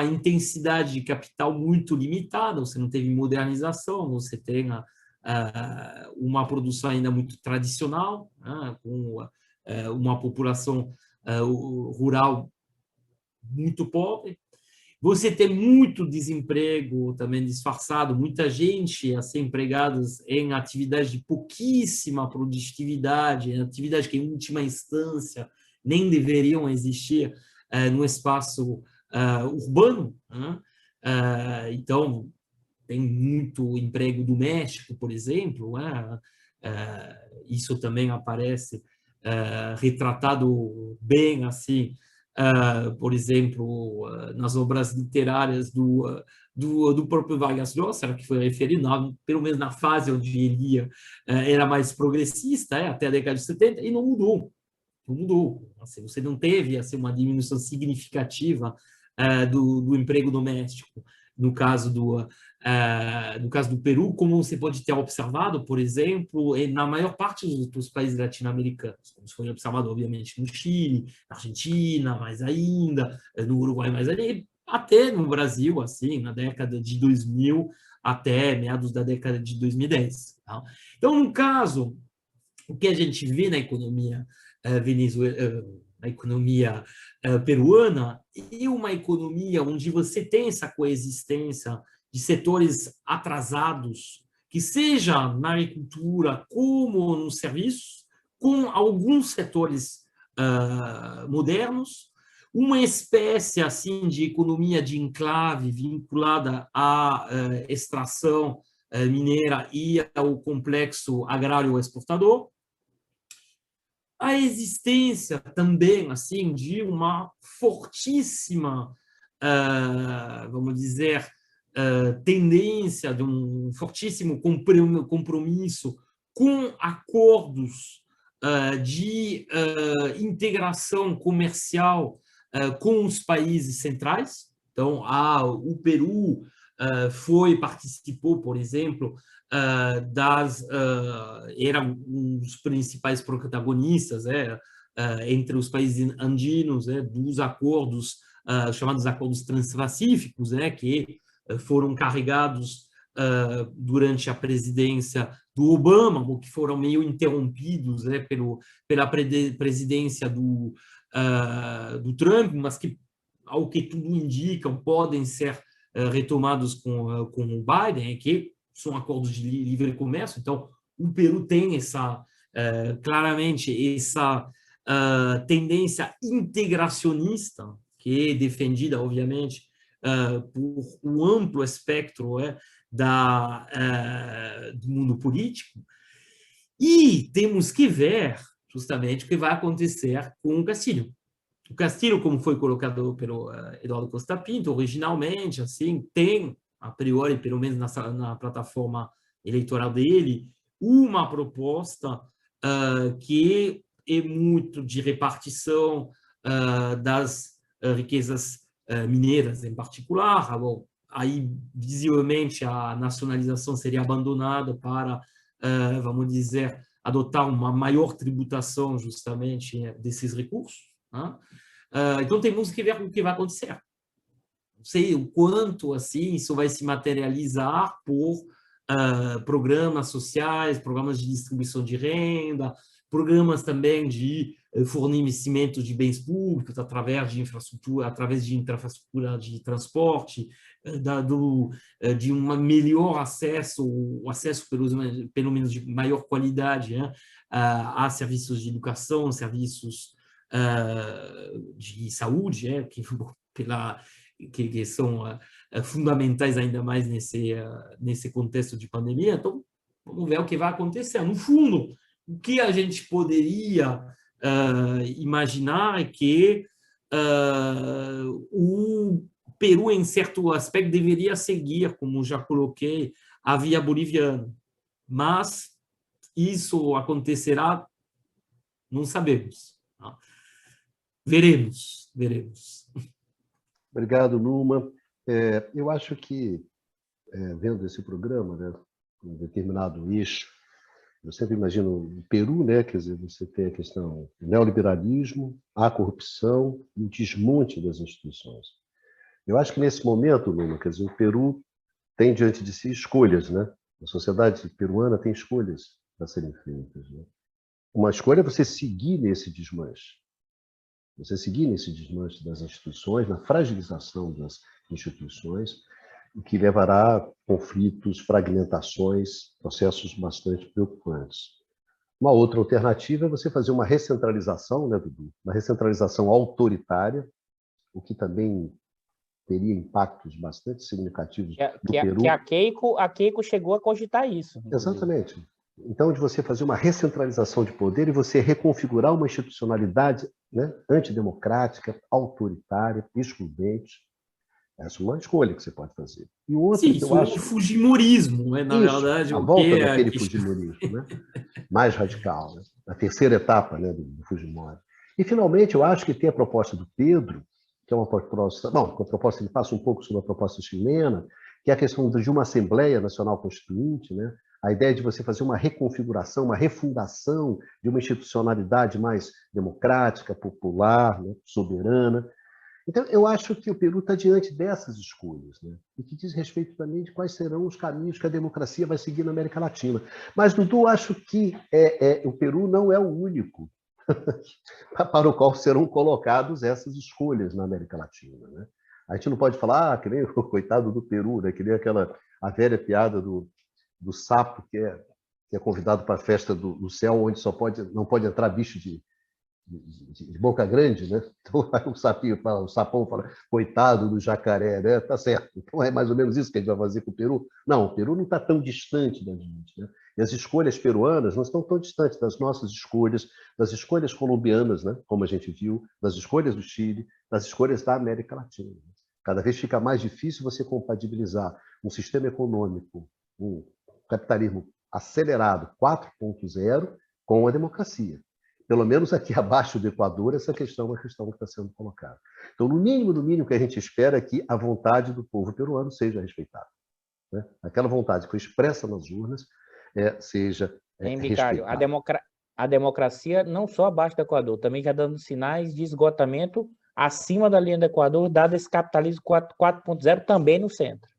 intensidade de capital muito limitada, você não teve modernização, você tem uma produção ainda muito tradicional, com uma população rural muito pobre. Você tem muito desemprego também disfarçado, muita gente a ser empregados em atividades de pouquíssima produtividade, em atividades que, em última instância, nem deveriam existir no espaço urbano. Então, tem muito emprego doméstico, por exemplo. Isso também aparece retratado bem assim, por exemplo, nas obras literárias do próprio Vargas Llosa, que foi referido, pelo menos na fase onde ele era mais progressista, até a década de 70, e não mudou. Não mudou. Assim, você não teve assim, uma diminuição significativa do emprego doméstico. No caso do Peru, como você pode ter observado, por exemplo, na maior parte dos países latino-americanos, como foi observado, obviamente, no Chile, na Argentina, mais ainda, no Uruguai, mais ainda, até no Brasil, assim, na década de 2000 até meados da década de 2010. Tá? Então, no caso, o que a gente vê na economia a economia peruana, e uma economia onde você tem essa coexistência de setores atrasados, que seja na agricultura como nos serviços, com alguns setores modernos, uma espécie assim de economia de enclave vinculada à extração mineira e ao complexo agrário exportador, a existência também assim de uma fortíssima, vamos dizer, tendência, de um fortíssimo compromisso com acordos de integração comercial com os países centrais. Então, o Peru participou, por exemplo, era um dos principais protagonistas entre os países andinos dos acordos chamados acordos transpacíficos, que foram carregados durante a presidência do Obama, ou que foram meio interrompidos pela presidência do Trump, mas que, ao que tudo indica, podem ser retomados com o Biden, que são acordos de livre comércio. Então, o Peru tem claramente essa tendência integracionista, que é defendida, obviamente, por um amplo espectro do mundo político. E temos que ver justamente o que vai acontecer com o Castillo. O Castillo, como foi colocado pelo Eduardo Costa Pinto, originalmente, assim, tem, a priori, pelo menos na plataforma eleitoral dele, uma proposta que é muito de repartição das riquezas mineiras, em particular. Bom, aí, visivelmente, a nacionalização seria abandonada para, vamos dizer, adotar uma maior tributação, justamente, desses recursos. Então, temos que ver o que vai acontecer. Não sei o quanto assim isso vai se materializar por programas sociais, programas de distribuição de renda, programas também de fornecimento de bens públicos através de infraestrutura, de transporte, de um melhor acesso, o acesso pelo menos de maior qualidade, né, a serviços de educação, serviços de saúde, que são fundamentais ainda mais nesse contexto de pandemia. Então, vamos ver o que vai acontecer. No fundo, o que a gente poderia imaginar é que o Peru, em certo aspecto, deveria seguir, como já coloquei, a via boliviana. Mas isso acontecerá? Não sabemos. Veremos. Obrigado, Numa. Eu acho que, vendo esse programa, né, um determinado eixo, eu sempre imagino o Peru, né, quer dizer, você tem a questão do neoliberalismo, a corrupção e o desmonte das instituições. Eu acho que nesse momento, Numa, quer dizer, o Peru tem diante de si escolhas, né? A sociedade peruana tem escolhas a serem feitas, né? Uma escolha é você seguir nesse desmanche. Você seguir nesse desmanche das instituições, na fragilização das instituições, o que levará a conflitos, fragmentações, processos bastante preocupantes. Uma outra alternativa é você fazer uma recentralização, né, Dudu? Uma recentralização autoritária, o que também teria impactos bastante significativos no Peru. Que a Keiko chegou a cogitar isso. Exatamente. Então, de você fazer uma recentralização de poder e você reconfigurar uma institucionalidade, né, antidemocrática, autoritária, excludente. Essa é uma escolha que você pode fazer. E outra, sim, isso é o fujimorismo, né? Na verdade. A volta daquele fujimorismo, né? Mais radical, né? A terceira etapa, né, do Fujimori. E, finalmente, eu acho que tem a proposta do Pedro, que é uma proposta... Bom, a proposta ele passa um pouco sobre a proposta chilena, que é a questão de uma Assembleia Nacional Constituinte, né? A ideia de você fazer uma reconfiguração, uma refundação de uma institucionalidade mais democrática, popular, né, soberana. Então, eu acho que o Peru está diante dessas escolhas, né? E que diz respeito também de quais serão os caminhos que a democracia vai seguir na América Latina. Mas, Dudu, acho que o Peru não é o único para o qual serão colocadas essas escolhas na América Latina, né? A gente não pode falar, que nem o coitado do Peru, né? Que nem a velha piada do sapo que é convidado para a festa do céu, onde não pode entrar bicho de boca grande, né? Então o sapão fala, coitado do jacaré, né? Tá certo. Então é mais ou menos isso que a gente vai fazer com o Peru. Não, o Peru não está tão distante da gente, né? E as escolhas peruanas não estão tão distantes das nossas escolhas, das escolhas colombianas, né? Como a gente viu, das escolhas do Chile, das escolhas da América Latina. Cada vez fica mais difícil você compatibilizar um sistema econômico, um capitalismo acelerado 4.0 com a democracia. Pelo menos aqui abaixo do Equador, essa questão é uma questão que está sendo colocada. Então, no mínimo que a gente espera é que a vontade do povo peruano seja respeitada, né? Aquela vontade que foi expressa nas urnas seja respeitada. A democracia não só abaixo do Equador, também já dando sinais de esgotamento acima da linha do Equador, dado esse capitalismo 4.0 também no centro.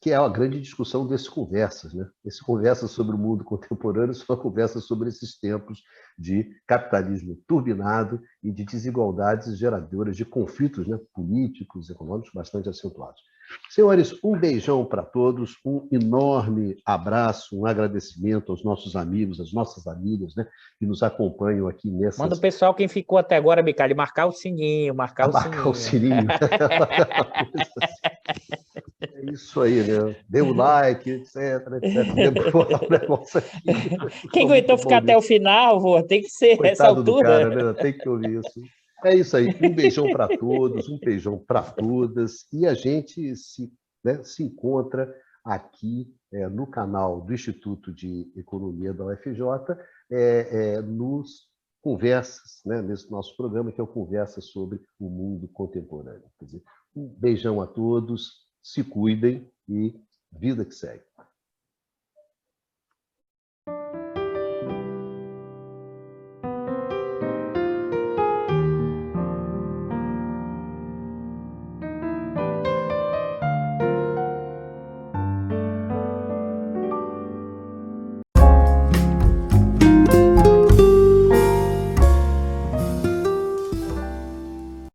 Que é a grande discussão desses conversas, né? Esse conversa sobre o mundo contemporâneo só conversa sobre esses tempos de capitalismo turbinado e de desigualdades geradoras de conflitos, né, políticos, econômicos bastante acentuados. Senhores, um beijão para todos, um enorme abraço, um agradecimento aos nossos amigos, às nossas amigas, né, que nos acompanham aqui nessa. Manda o pessoal, quem ficou até agora, Bicalho, marcar o sininho, marcar o sininho. É isso aí, né? Dê o like, etc. Quem aguentou ficar até o final, tem que ser essa altura. Do cara, né? Tem que ouvir isso. É isso aí. Um beijão para todos, um beijão para todas. E a gente se encontra aqui no canal do Instituto de Economia da UFJ, nos conversas, né? Nesse nosso programa, que é o Conversa sobre o Mundo Contemporâneo. Quer dizer, um beijão a todos, se cuidem e vida que segue.